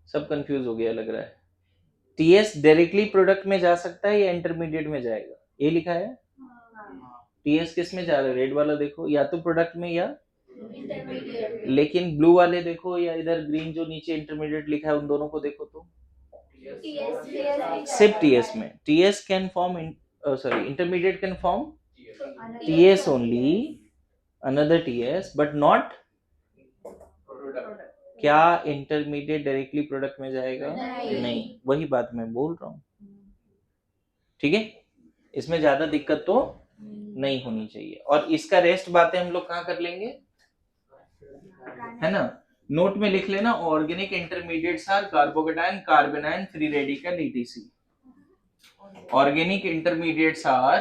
सब कंफ्यूज हो गया लग रहा है। TS डायरेक्टली प्रोडक्ट में जा सकता है या इंटरमीडिएट में जाएगा? ये लिखा है। TS किस में जा रहा है? रेड वाला देखो, या तो प्रोडक्ट में या
इंटरमीडिएट।
लेकिन ब्लू वाले देखो, या इधर ग्रीन जो नीचे इंटरमीडिएट लिखा है उन दोनों को देखो तो सिर्फ TS में। TS can form, sorry intermediate can form TS only, another TS but not. क्या इंटरमीडिएट डायरेक्टली प्रोडक्ट में जाएगा? नहीं, वही बात मैं बोल रहा हूँ। ठीक है, इसमें ज्यादा दिक्कत तो नहीं होनी चाहिए। और इसका रेस्ट बातें हम लोग कहाँ कर लेंगे, है ना। नोट में लिख लेना, organic intermediates are carbocation, carbanion, free radical, ETC। Organic intermediates are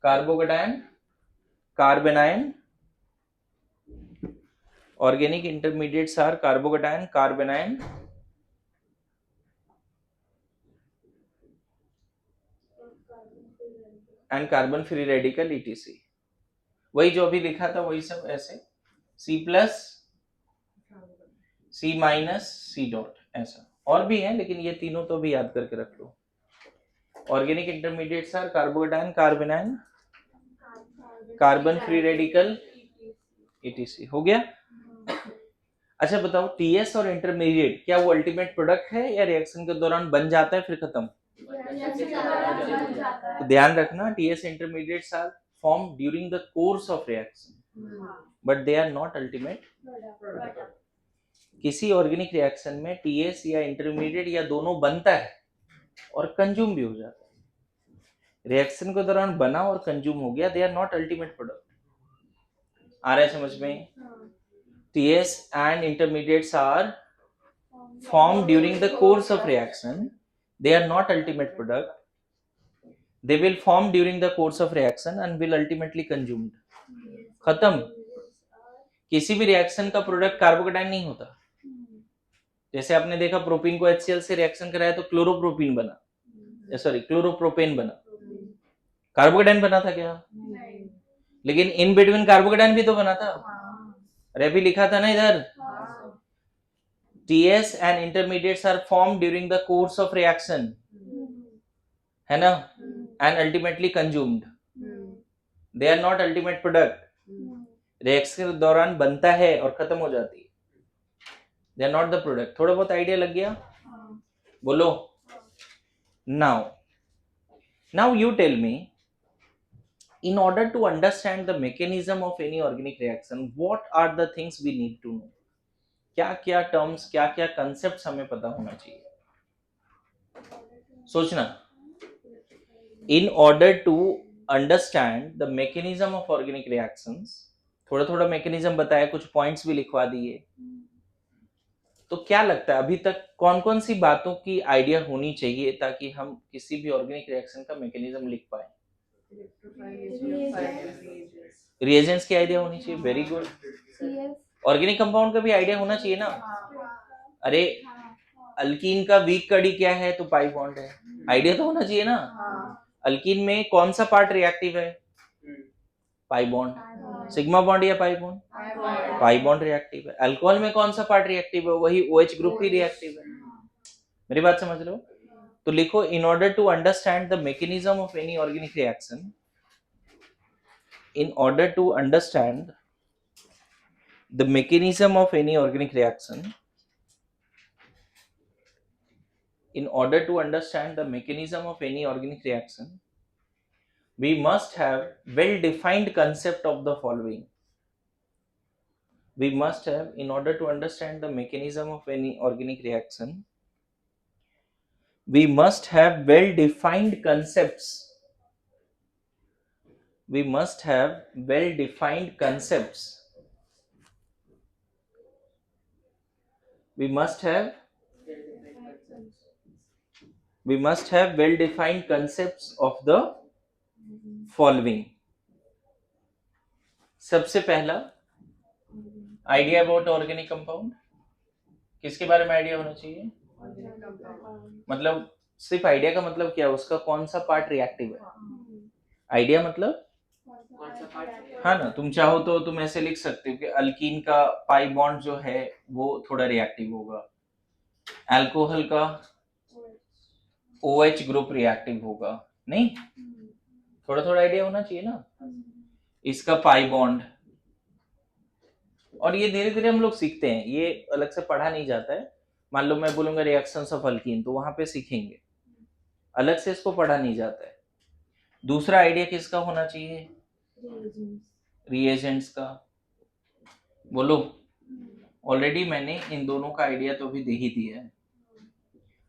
carbocation, carbanion, organic intermediates are carbocation, carbanion, and carbon free radical, ETC। वही जो अभी लिखा था वही सब ऐसे, C plus, C minus, C dot, ऐसा। और भी है लेकिन ये तीनों तो भी याद करके रख लो। Organic intermediates are carbocation, carbanion, carbon free radical, ETC। हो गया। अच्छा बताओ, TS और इंटरमीडिएट क्या वो अल्टीमेट प्रोडक्ट है या रिएक्शन के दौरान बन जाता है फिर खत्म? तो ध्यान रखना, TS intermediates are formed during the course of reaction, but they are not ultimate. किसी ऑर्गेनिक रिएक्शन में टीएस या इंटरमीडिएट या दोनों बनता है और कंज्यूम भी हो जाता है। रिएक्शन के दौरान बना और कंज्यूम हो गया, they are not ultimate product. आ रहा है समझ में? TS and intermediates are formed during the course of reaction, they are not ultimate product, they will form during the course of reaction and will ultimately consumed. खत्म। किसी भी reaction का product carbocation नहीं होता। जैसे आपने देखा प्रोपीन को HCl से रिएक्शन कराया तो क्लोरोप्रोपीन बना, सॉरी क्लोरोप्रोपेन बना, कार्बोकेटाइन बना था क्या? लेकिन इन बिटवीन कार्बोकेटाइन भी तो बना था। अरे अभी लिखा था ना इधर, TS and intermediates are formed during the course of reaction, है ना, and ultimately consumed. They are not ultimate product. Reaction के दौरान बनता है और खत्म हो जाती है। They are not the product. थोड़ा बहुत आइडिया लग गया? बोलो। Now you tell me, in order to understand the mechanism of any organic reaction, what are the things we need to know? क्या क्या टर्म्स, क्या क्या कंसेप्ट हमें पता होना चाहिए? सोचना। In order to understand the mechanism of organic reactions, थोड़ा थोड़ा मैकेनिज्म बताया, कुछ पॉइंट्स भी लिखवा दिए। तो क्या लगता है अभी तक कौन कौन सी बातों की आइडिया होनी चाहिए ताकि हम किसी भी ऑर्गेनिक रिएक्शन का मैकेनिज्म लिख पाए? रिएजेंट्स की आइडिया होनी चाहिए, वेरी गुड। ऑर्गेनिक कंपाउंड का भी आइडिया होना चाहिए ना। अरे अल्कीन का वीक कड़ी क्या है? तो पाई बॉन्ड है, आइडिया तो होना चाहिए ना। अल्कीन में कौन सा पार्ट रिएक्टिव है? Pi bond. सिग्मा बॉन्ड या pi bond? Pi bond reactive है। अल्कोहल में कौन सा पार्ट रिएक्टिव है? वही OH ग्रुप ही रिएक्टिव है। मेरी बात समझ लो। तो लिखो, in order to understand the mechanism of any organic reaction, in order to understand the mechanism of any organic reaction, in order to understand the mechanism of any organic reaction, we must have well defined concept of the following. We must have, in order to understand the mechanism of any organic reaction, we must have well defined concepts. We must have well defined concepts. We must have well defined concepts of the following. सबसे पहला idea about organic compound. किसके बारे में idea होना चाहिए? मतलब सिर्फ idea का मतलब क्या है? उसका कौन सा पार्ट रिएक्टिव है। आइडिया मतलब हाँ ना, तुम चाहो तो तुम ऐसे लिख सकते हो कि अल्कीन का पाई बॉन्ड जो है वो थोड़ा रिएक्टिव होगा, अल्कोहल का OH ग्रुप रिएक्टिव होगा। नहीं, थोड़ा थोड़ा आइडिया होना चाहिए ना। इसका पाई बॉन्ड, और ये धीरे धीरे हम लोग सीखते हैं, ये अलग से पढ़ा नहीं जाता है। मान लो मैं बोलूंगा रिएक्शंस ऑफ अल्कीन, तो वहां पे सीखेंगे, अलग से इसको पढ़ा नहीं जाता है। दूसरा आइडिया किसका होना चाहिए? रिएजेंट्स का। बोलो, ऑलरेडी मैंने इन दोनों का आइडिया तो अभी दे ही दिया है।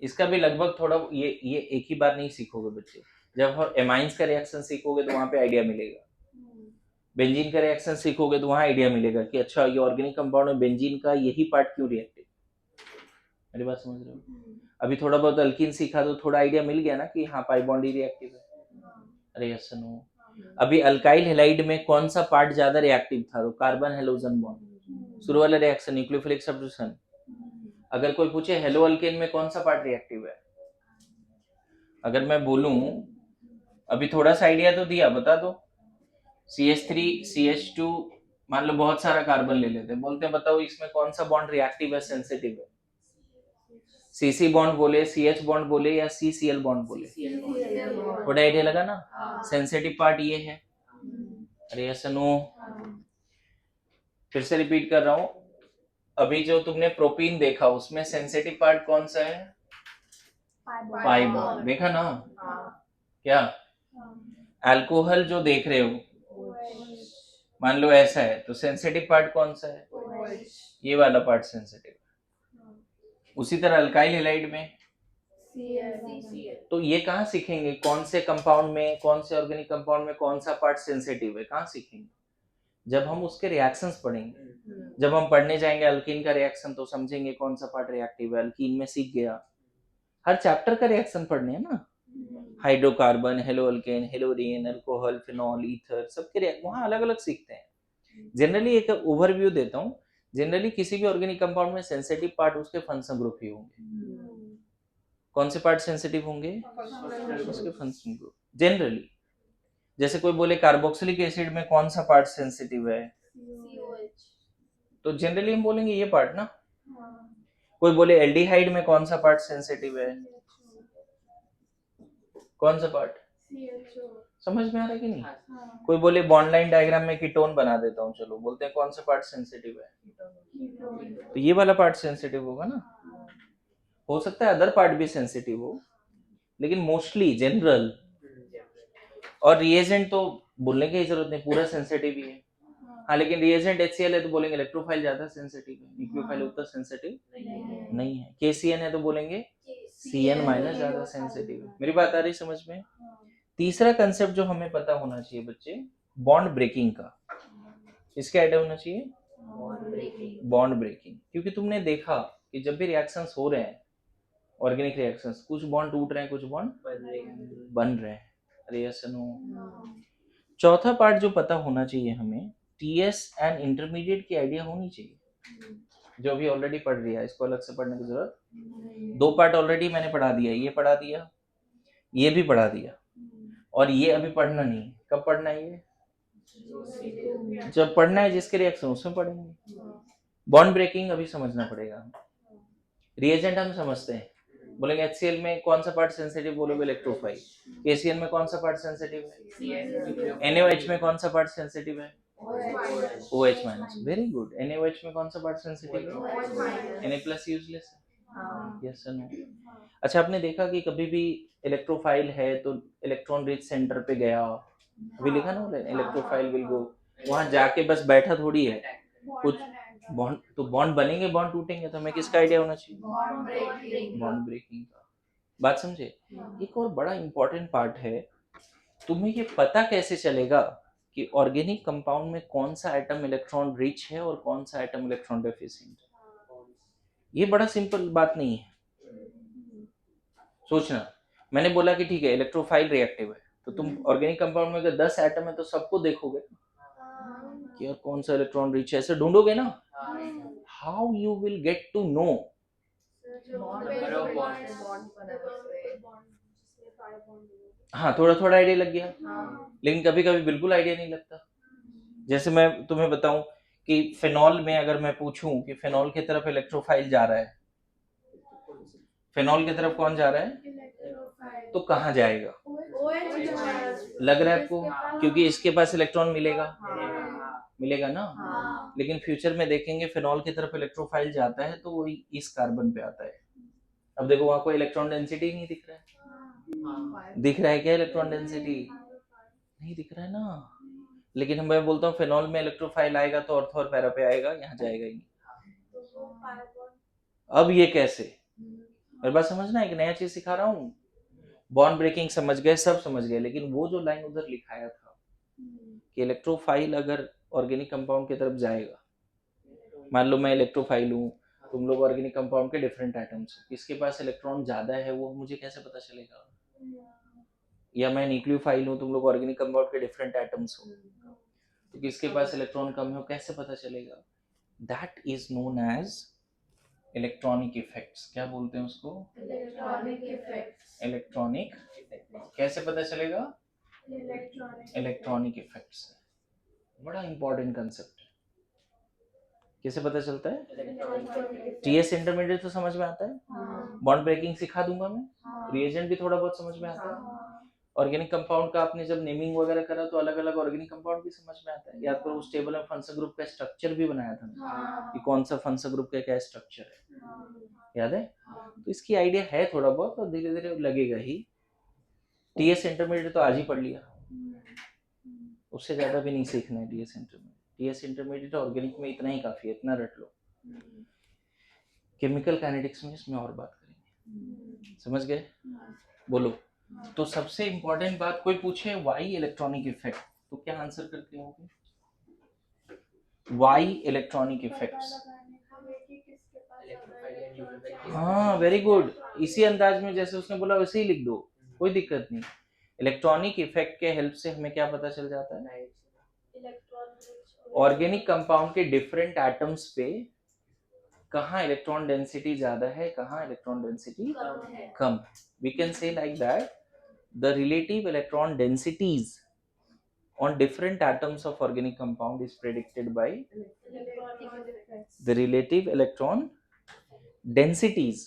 इसका भी लगभग थोड़ा, ये एक ही बार नहीं सीखोगे बच्चे। जब एमाइंस का रिएक्शन सीखोगे तो वहां पे आइडिया मिलेगा। बेंजीन का रिएक्शन सीखोगे तो वहां आइडिया मिलेगा कि अच्छा ये ऑर्गेनिक कंपाउंड में बेंजीन का यही पार्ट क्यों रिएक्टिव। मेरी बात समझ रहे हो? अभी थोड़ा बहुत अल्कीन सीखा तो थोड़ा आइडिया मिल गया ना कि हाँ पाई बॉन्ड ही रिएक्टिव है। अरे यस नो। अभी अल्काइल हैलाइड में कौन सा पार्ट ज्यादा रिएक्टिव था? तो कार्बन हेलोजन बॉन्ड, शुरू वाला रिएक्शन न्यूक्लियोफिलिक सब्स्टिट्यूशन। अगर कोई पूछे हेलो अल्केन में कौन सा पार्ट रिएक्टिव है, अगर मैं बोलूं, अभी थोड़ा सा आइडिया तो दिया, बता दो। CH3 CH2, मान लो बहुत सारा कार्बन ले लेते हैं, बोलते हैं बताओ इसमें कौन सा बॉन्ड रिएक्टिव है, सेंसिटिव है? CC बॉन्ड बोले, CH बॉन्ड बोले या CCl बॉन्ड बोले? थोड़ा आइडिया लगा ना। सेंसिटिव पार्ट ये है। अरे यस नो। फिर से रिपीट कर रहा हूं, अभी जो तुमने प्रोपीन देखा उसमें सेंसिटिव पार्ट कौन सा है? Pi bond. देखा ना क्या? अल्कोहल जो देख रहे हो मान लो ऐसा है तो सेंसिटिव पार्ट कौन सा है? ये वाला पार्ट सेंसिटिव। उसी तरह अल्काइल हैलाइड में तो ये कहाँ सीखेंगे कौन से कंपाउंड में, कौन से ऑर्गेनिक कंपाउंड में कौन सा पार्ट सेंसिटिव है? कहाँ सीखेंगे? जब हम उसके रिएक्शंस पढ़ेंगे। जब हम पढ़ने जाएंगे अल्कीन का रिएक्शन तो समझेंगे कौन सा पार्ट रिएक्टिव है। अल्कीन में सीख गया, हर चैप्टर का रिएक्शन पढ़ने है ना, hydrocarbon, halo alkane, haloarene, alcohol, phenol, ether, सबके वहाँ अलग अलग सीखते हैं। जनरली एक ओवरव्यू देता हूँ। जनरली किसी भी ऑर्गेनिक कंपाउंड में सेंसिटिव पार्ट उसके फंक्शन ग्रुप ही होंगे। कौन से पार्ट सेंसिटिव होंगे? उसके फंक्शन ग्रुप। जनरली जैसे कोई बोले कार्बोक्सिलिक एसिड में कौन सा पार्ट सेंसिटिव है, तो जनरली हम बोलेंगे ये पार्ट ना। कोई बोले एल्डिहाइड में कौन सा पार्ट सेंसिटिव है, कौन सा पार्ट? समझ में आ रहा है कि नहीं? कोई बोले बॉन्ड लाइन डायग्राम में कीटोन बना देता हूँ, चलो बोलते हैं कौन सा पार्ट सेंसिटिव है, तो ये वाला पार्ट सेंसिटिव होगा ना। हो सकता है अदर पार्ट भी सेंसिटिव हो, लेकिन मोस्टली जनरल। और रिएजेंट तो बोलने की जरूरत नहीं, पूरा सेंसिटिव ही है। हाँ, लेकिन रिएजेंट HCl है तो बोलेंगे इलेक्ट्रोफाइल ज्यादा सेंसिटिव है, न्यूक्लियोफाइल उतना सेंसिटिव नहीं है। KCN है तो बोलेंगे CN माइनस ज्यादा सेंसिटिव है। मेरी बात आ रही समझ में? तीसरा कंसेप्ट जो हमें पता होना चाहिए बच्चे, बॉन्ड ब्रेकिंग का। इसका आइडिया होना चाहिए बॉन्ड ब्रेकिंग। क्योंकि तुमने देखा कि जब भी रिएक्शंस हो रहे हैं, ऑर्गेनिक रिएक्शंस, कुछ बॉन्ड टूट रहे हैं, कुछ बॉन्ड बन रहे हैं। अरे yes or no? चौथा पार्ट जो पता होना चाहिए हमें, TS एंड इंटरमीडिएट की आइडिया होनी चाहिए। जो भी ऑलरेडी पढ़ लिया, इसको अलग से पढ़ने की जरूरत। दो पार्ट ऑलरेडी मैंने पढ़ा दिया, ये पढ़ा दिया, ये भी पढ़ा दिया, और ये अभी पढ़ना नहीं। कब पढ़ना है ये? जब पढ़ना है जिसके रिएक्शन उसमें पढ़ेंगे। बॉन्ड ब्रेकिंग अभी समझना पड़ेगा। रिएजेंट हम समझते हैं, बोलेंगे HCl में कौन सा पार्ट सेंसिटिव, बोलोगे इलेक्ट्रोफाइल। KCl में कौन सा पार्ट सेंसिटिव है? NaOH में कौन सा पार्ट सेंसिटिव है? OH minus. Very good. NaOH में कौन सा पार्ट सेंसिटिव है? Na प्लस यूजलेस है। यस और नो? अच्छा, आपने देखा कि कभी भी इलेक्ट्रोफाइल है तो इलेक्ट्रॉन रिच सेंटर पे गया, अभी लिखा ना इलेक्ट्रोफाइल विल गो, वहां जाके बस बैठा थोड़ी है, कुछ बॉन्ड तो बॉन्ड बनेंगे, बॉन्ड टूटेंगे, तो हमें किसका आइडिया होना चाहिए? बॉन्ड ब्रेकिंग का। बात समझे? एक और बड़ा इंपॉर्टेंट पार्ट है, तुम्हें ये पता कैसे चलेगा कि ऑर्गेनिक कंपाउंड में कौन सा आइटम इलेक्ट्रॉन रिच है और कौन सा आइटम इलेक्ट्रॉन डेफिशिएंट है? ये बड़ा सिंपल बात नहीं है। सोचना, मैंने बोला कि ठीक है इलेक्ट्रोफाइल रिएक्टिव है, तो तुम ऑर्गेनिक कंपाउंड में अगर 10 एटम है तो सबको देखोगे कि यार कौन सा इलेक्ट्रॉन रिच है, ऐसे ढूंढोगे ना। How you will get to know? हाँ, थोड़ा थोड़ा आइडिया लग गया, लेकिन कभी कभी बिल्कुल आइडिया नहीं लगता। जैसे मैं तुम्हें बताऊं कि फिनॉल में अगर मैं पूछूं कि फिनॉल की तरफ इलेक्ट्रोफाइल जा रहा है, फिनॉल की तरफ कौन जा रहा है, तो कहाँ जाएगा? लग रहा है आपको? क्योंकि इसके पास इलेक्ट्रॉन मिलेगा, मिलेगा ना। लेकिन फ्यूचर में देखेंगे फिनॉल की तरफ इलेक्ट्रोफाइल जाता है तो वो इस कार्बन पे आता है। अब देखो वहां कोई इलेक्ट्रॉन डेंसिटी नहीं दिख रहा है। दिख रहा है क्या इलेक्ट्रॉन डेंसिटी? नहीं दिख रहा है ना। लेकिन मैं बोलता हूँ फिनॉल में इलेक्ट्रोफाइल आएगा तो ऑर्थो और पैरा पे आएगा, यहाँ जाएगा ही नहीं। अब ये कैसे? मेरे बात समझना, एक नया चीज सिखा रहा हूँ। बॉन्ड ब्रेकिंग समझ गए, सब समझ गए, लेकिन वो जो लाइन उधर लिखाया था कि इलेक्ट्रोफाइल अगर ऑर्गेनिक कंपाउंड की तरफ जाएगा, मान लो मैं इलेक्ट्रोफाइल हूँ, तुम लोग ऑर्गेनिक कंपाउंड के डिफरेंट एटम्स हो, किसके पास इलेक्ट्रॉन ज्यादा है वो मुझे कैसे पता चलेगा? या मैं न्यूक्लियोफाइल हूँ, तुम लोग ऑर्गेनिक कंपाउंड के डिफरेंट एटम्स हो, तो किसके पास इलेक्ट्रॉन कम है कैसे पता चलेगा? That is known as electronic effects. क्या बोलते हैं उसको? Electronic effects. इलेक्ट्रॉनिक, कैसे पता चलेगा? Electronic effects. बड़ा इंपॉर्टेंट कंसेप्ट है। कैसे पता चलता है? TS इंटरमीडिएट तो समझ में आता है, बॉन्ड ब्रेकिंग सिखा दूंगा मैं, रिएजेंट भी थोड़ा बहुत समझ में आता है। ऑर्गेनिक कंपाउंड का आपने जब नेमिंग वगैरह करा तो अलग अलग ऑर्गेनिक कंपाउंड भी समझ में आता है। याद करो उस टेबल में फंक्शन ग्रुप का स्ट्रक्चर भी बनाया था कि कौन सा फंक्शन ग्रुप का क्या स्ट्रक्चर है, याद है? तो इसकी आइडिया है थोड़ा बहुत, और धीरे धीरे लगेगा ही। TS इंटरमीडिएट तो आज ही पढ़ लिया, उससे ज़्यादा भी नहीं सीखना है TS intermediate. TS intermediate organic में इतना ही काफ़ी है, इतना रट लो। केमिकल काइनेटिक्स में इसमें और बात करेंगे, समझ गए? बोलो। तो सबसे इम्पोर्टेंट बात, कोई पूछे वाई इलेक्ट्रॉनिक इफेक्ट, तो क्या आंसर करते होगे? Why electronic effects. हाँ, वेरी गुड। इसी अंदाज में जैसे उसने बोला वैसे ही लिख दो, कोई दिक्कत नहीं। इलेक्ट्रॉनिक इफेक्ट के हेल्प से हमें क्या पता चल जाता है? ऑर्गेनिक कंपाउंड के डिफरेंट एटम्स पे कहाँ इलेक्ट्रॉन डेंसिटी ज्यादा है, कहाँ इलेक्ट्रॉन डेंसिटी कम है। We can say like that the relative electron densities on different atoms of organic compound is predicted by the relative electron densities.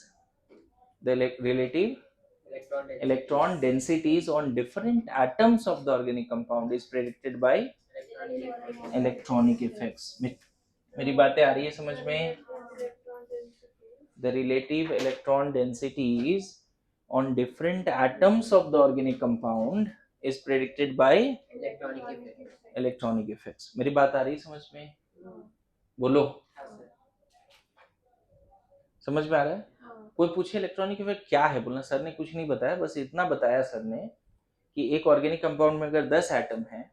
The relative electron densities on different atoms of the organic compound is predicted by electronic effects. मेरी बातें आ रही है समझ में? The relative electron densities on different atoms of the organic compound is predicted by electronic effects. मेरी बात आ रही है समझ में? बोलो। समझ में आ रहा है? कोई पूछे इलेक्ट्रॉनिक इफेक्ट क्या है, बोलना सर ने कुछ नहीं बताया, बस इतना बताया सर ने कि एक ऑर्गेनिक कंपाउंड में अगर 10 एटम है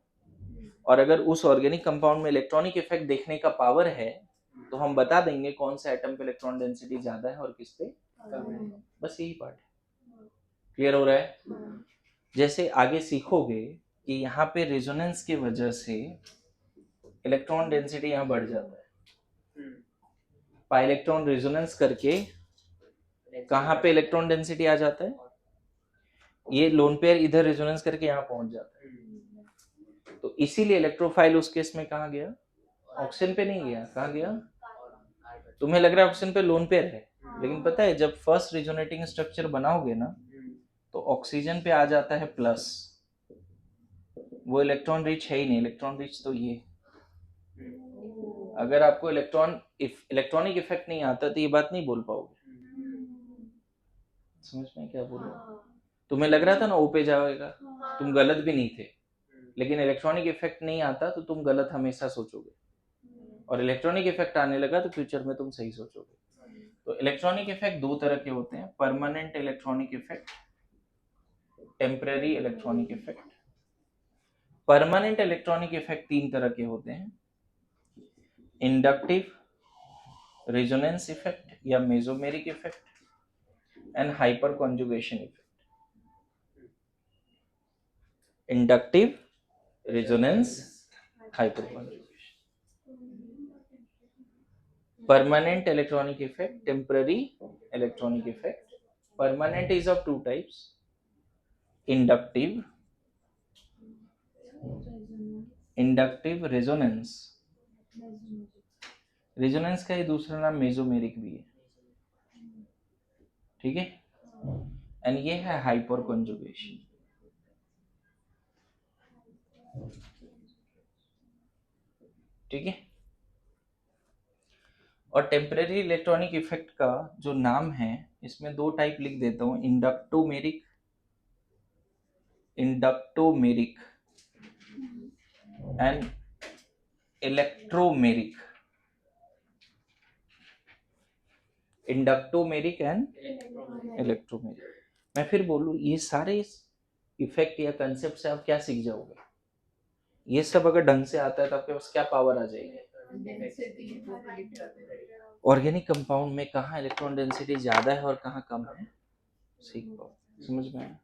और अगर उस ऑर्गेनिक कंपाउंड में इलेक्ट्रॉनिक इफेक्ट देखने का पावर है, तो हम बता देंगे कौन सा एटम पे इलेक्ट्रॉन डेंसिटी ज्यादा है और किस पे कम है। बस यही पार्ट है। क्लियर हो रहा है? जैसे आगे सीखोगे कि यहाँ पे रेजोनेंस की वजह से इलेक्ट्रॉन डेंसिटी यहाँ बढ़ जाता है। पाई इलेक्ट्रॉन रेजोनेंस करके कहाँ पे इलेक्ट्रॉन डेंसिटी आ जाता है? ये लोन पेयर इधर रेजोनेंस करके यहाँ पहुंच जाता है। तो इसीलिए इलेक्ट्रोफाइल उस केस में कहाँ गया? ऑक्सीजन पे नहीं गया, कहाँ गया? तुम्हें लग रहा है ऑक्सीजन पे लोन पेयर है, लेकिन पता है जब फर्स्ट रेजोनेटिंग स्ट्रक्चर बनाओगे ना, तो ऑक्सीजन पे आ जाता है प्लस। वो इलेक्ट्रॉन रिच है ही नहीं, इलेक्ट्रॉन रिच तो ये। अगर आपको इलेक्ट्रॉनिक इफेक्ट नहीं आता तो ये बात नहीं बोल पाओगे। समझ में क्या बोल रहा हूँ? तुम्हें लग रहा था ना ओ पे जाएगा, तुम गलत भी नहीं थे, लेकिन इलेक्ट्रॉनिक इफेक्ट नहीं आता तो तुम गलत हमेशा सोचोगे, और इलेक्ट्रॉनिक इफेक्ट आने लगा तो फ्यूचर में तुम सही सोचोगे। तो इलेक्ट्रॉनिक इफेक्ट दो तरह के होते हैं, permanent electronic effect, temporary electronic effect. Permanent electronic effect तीन तरह के होते हैं, इंडक्टिव, रेजोनेंस इफेक्ट या mesomeric effect and hyper conjugation effect. Inductive, resonance, hyper conjugation. Permanent electronic effect, temporary electronic effect. Permanent is of two types, inductive resonance। Resonance का ही दूसरा नाम mesomeric भी है, ठीक है? एंड ये है हाइपर कॉन्जुगेशन। ठीक है? और टेम्परेरी इलेक्ट्रॉनिक इफेक्ट का जो नाम है, इसमें दो टाइप लिख देता हूं, inductomeric and electromeric. Inductomeric and electromeric. मैं फिर बोलूं, ये सारे इफेक्ट या कंसेप्ट से आप क्या सीख जाओगे? ये सब अगर ढंग से आता है तो आपके पास क्या पावर आ जाएगी? ऑर्गेनिक कंपाउंड में कहाँ इलेक्ट्रॉन डेंसिटी ज्यादा है और कहाँ कम है, सीख पाओ। समझ में आया?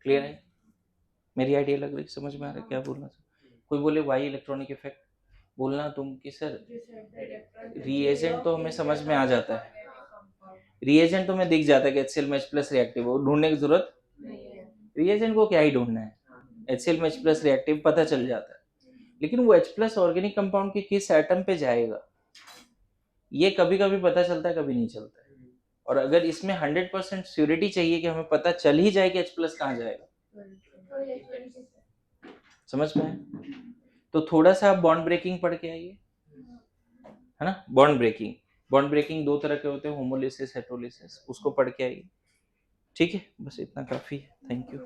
क्लियर है? मेरी आइडिया लग रही, समझ में आ रहा है क्या बोलना था? कोई बोले वाई इलेक्ट्रॉनिक इफेक्ट, बोलना तुम कि सर रिएजेंट तो हमें समझ में आ जाता है, रिएजेंट तो हमें दिख जाता है कि HCl में H+ रिएक्टिव, वो ढूंढने की जरूरत रिएजेंट को क्या ही ढूंढना है, HCl में H+ रिएक्टिव पता चल जाता है। लेकिन वो H+ ऑर्गेनिक कंपाउंड के किस एटम पे जाएगा, ये कभी कभी पता चलता है, कभी नहीं चलता है। और अगर इसमें 100% श्योरिटी चाहिए कि हमें पता चल ही जाए कि H+ कहाँ जाएगा, समझ में आया? तो थोड़ा सा आप बॉन्ड ब्रेकिंग पढ़ के आइए, है ना? बॉन्ड ब्रेकिंग दो तरह के होते हैं, होमोलिसिस, हेटेरोलिसिस, उसको पढ़ के आइए। ठीक है, बस इतना काफी है। Thank you.